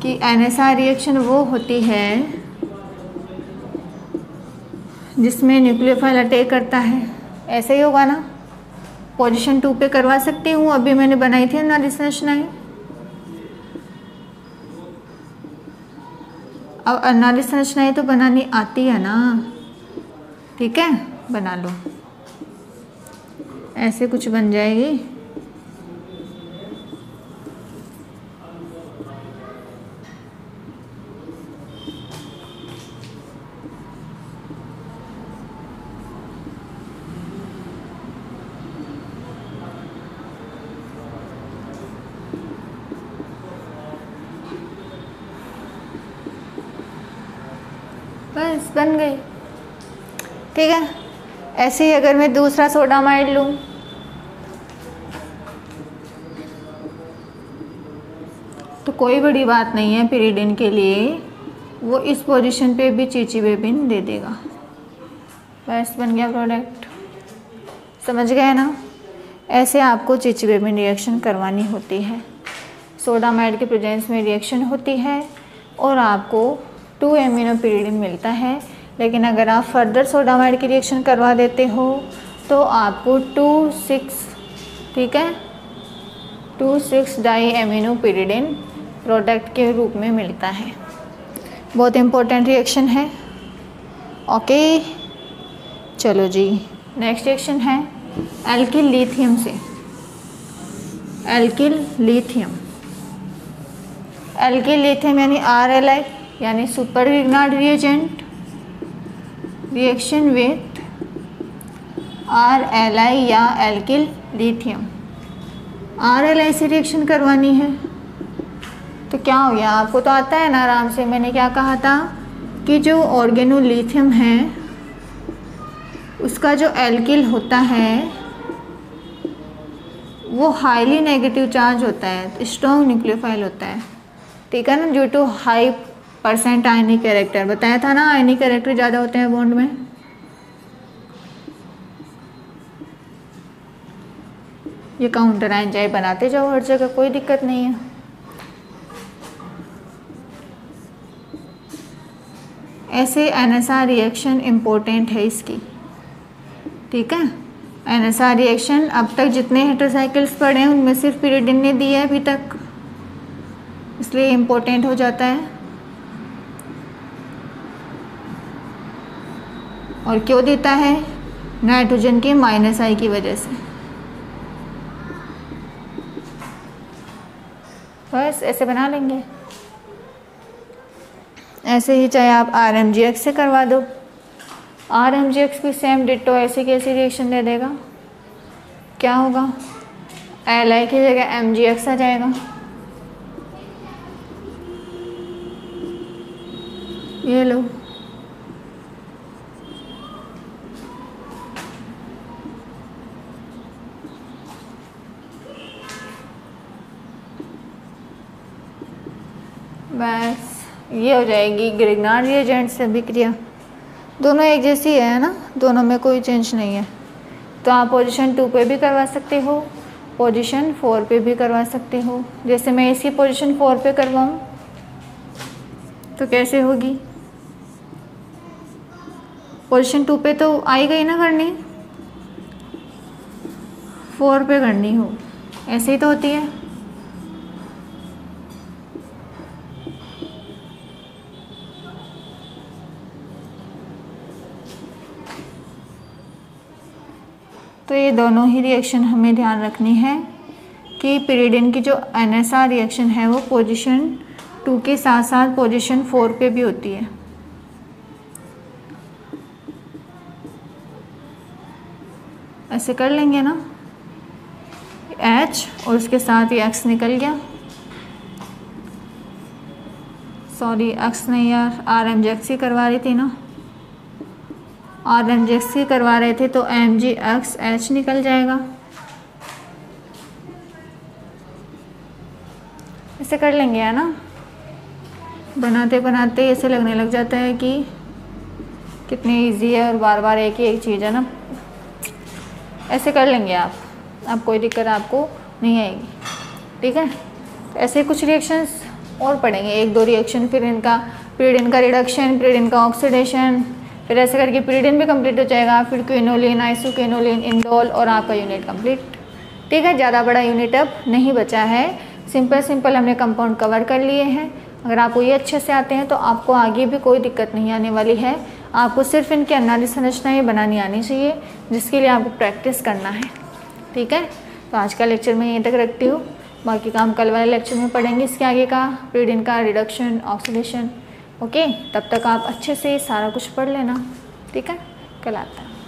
कि NSR रिएक्शन वो होती है जिसमें न्यूक्लियोफाइल अटैक करता है। ऐसे ही होगा ना। पोजीशन 2 पे करवा सकती हूँ, अभी मैंने बनाई थी ना संरचनाएं। अब अनाली संरचनाएं तो बनानी आती है ना, ठीक है, बना लो। ऐसे कुछ बन जाएगी। बस बन गई, ठीक है। ऐसे ही अगर मैं दूसरा सोडामाइड लूँ तो कोई बड़ी बात नहीं है, पिरिडिन के लिए वो इस पोजीशन पे भी चिचिबेबिन दे देगा। बस बन गया प्रोडक्ट। समझ गए ना। ऐसे आपको चिचिबेबिन रिएक्शन करवानी होती है। सोडामाइड के प्रेजेंस में रिएक्शन होती है और आपको 2 एमिनो पिरिडिन मिलता है। लेकिन अगर आप फर्दर सोडामाइड की रिएक्शन करवा देते हो तो आपको 2,6, ठीक है, 2,6 डाई एमिनो पिरिडिन प्रोडक्ट के रूप में मिलता है। बहुत इम्पोर्टेंट रिएक्शन है। ओके, चलो जी, नेक्स्ट रिएक्शन है एल्किल लिथियम से। एल्किल लिथियम, एल्किल लिथियम यानी RLi यानी super Grignard reagent reaction with RLi या एल्किल लिथियम। RLi से रिएक्शन करवानी है तो क्या हो गया, आपको तो आता है ना आराम से। मैंने क्या कहा था कि जो ऑर्गेनोलिथियम है उसका जो एल्किल होता है वो हाईली नेगेटिव चार्ज होता है, स्ट्रॉन्ग न्यूक्लियोफाइल होता है, ठीक है ना, due to high % ionic character. बताया था ना, आयनिक कैरेक्टर ज़्यादा होते हैं बॉन्ड में। ये काउंटर आयन चाहे बनाते जाओ हर जगह, कोई दिक्कत नहीं है। ऐसे NSR रिएक्शन इम्पोर्टेंट है इसकी, ठीक है। NSR रिएक्शन अब तक जितने हेटेरोसाइकिल्स पढ़े हैं उनमें सिर्फ पिरिडिन ने दी है अभी तक, इसलिए इम्पोर्टेंट हो जाता है। और क्यों देता है, नाइट्रोजन के -I की वजह से। बस ऐसे बना लेंगे। ऐसे ही चाहे आप RMGX से करवा दो, RMGX भी सेम डिट्टो ऐसी कैसी रिएक्शन दे देगा। क्या होगा, Li की जगह MgX आ जाएगा। ये लो, बस ये हो जाएगी ग्रिग्नार्ड रिएजेंट से अभिक्रिया। दोनों एक जैसी है ना, दोनों में कोई चेंज नहीं है। तो आप पोजीशन 2 पे भी करवा सकते हो, पोजीशन 4 पे भी करवा सकते हो। जैसे मैं इसकी पोजीशन 4 पे करवाऊँ तो कैसे होगी, पोजीशन 2 पे तो आई गई ना करनी, 4 पे करनी हो, ऐसे ही तो होती है। तो ये दोनों ही रिएक्शन हमें ध्यान रखनी है कि पिरिडिन की जो NSR रिएक्शन है वो पोजीशन 2 के साथ साथ पोजीशन 4 पे भी होती है। ऐसे कर लेंगे ना, H और उसके साथ ही X निकल गया, सॉरी X नहीं यार, RMGX ही करवा रही थी ना, RMGX ही करवा रहे थे तो MgXH निकल जाएगा। ऐसे कर लेंगे है ना, बनाते बनाते ऐसे लगने लग जाता है कि कितनी इजी है और बार बार एक ही एक चीज़ है ना। ऐसे कर लेंगे आप, अब कोई दिक्कत आपको नहीं आएगी, ठीक है। ऐसे कुछ रिएक्शंस और पढ़ेंगे, 1-2 रिएक्शन, फिर इनका pyridine का रिडक्शन, pyridine का ऑक्सीडेशन, फिर ऐसे करके pyridine भी कंप्लीट हो जाएगा, फिर क्विनोलिन, आइसोक्विनोलिन, इंडोल और आपका यूनिट कंप्लीट। ठीक है, ज़्यादा बड़ा यूनिट अब नहीं बचा है, सिंपल हमने कंपाउंड कवर कर लिए हैं। अगर आपको ये अच्छे से आते हैं तो आपको आगे भी कोई दिक्कत नहीं आने वाली है। आपको सिर्फ इनकी अनादि संरचनाएँ बनानी आनी चाहिए, जिसके लिए आपको प्रैक्टिस करना है। ठीक है, तो आज का लेक्चर मैं यहीं तक रखती हूँ, बाकी काम कल वाले लेक्चर में पढ़ेंगे इसके आगे का, pyridine का रिडक्शन, ऑक्सीडेशन। ओके, तब तक आप अच्छे से सारा कुछ पढ़ लेना। ठीक है, कल आता है।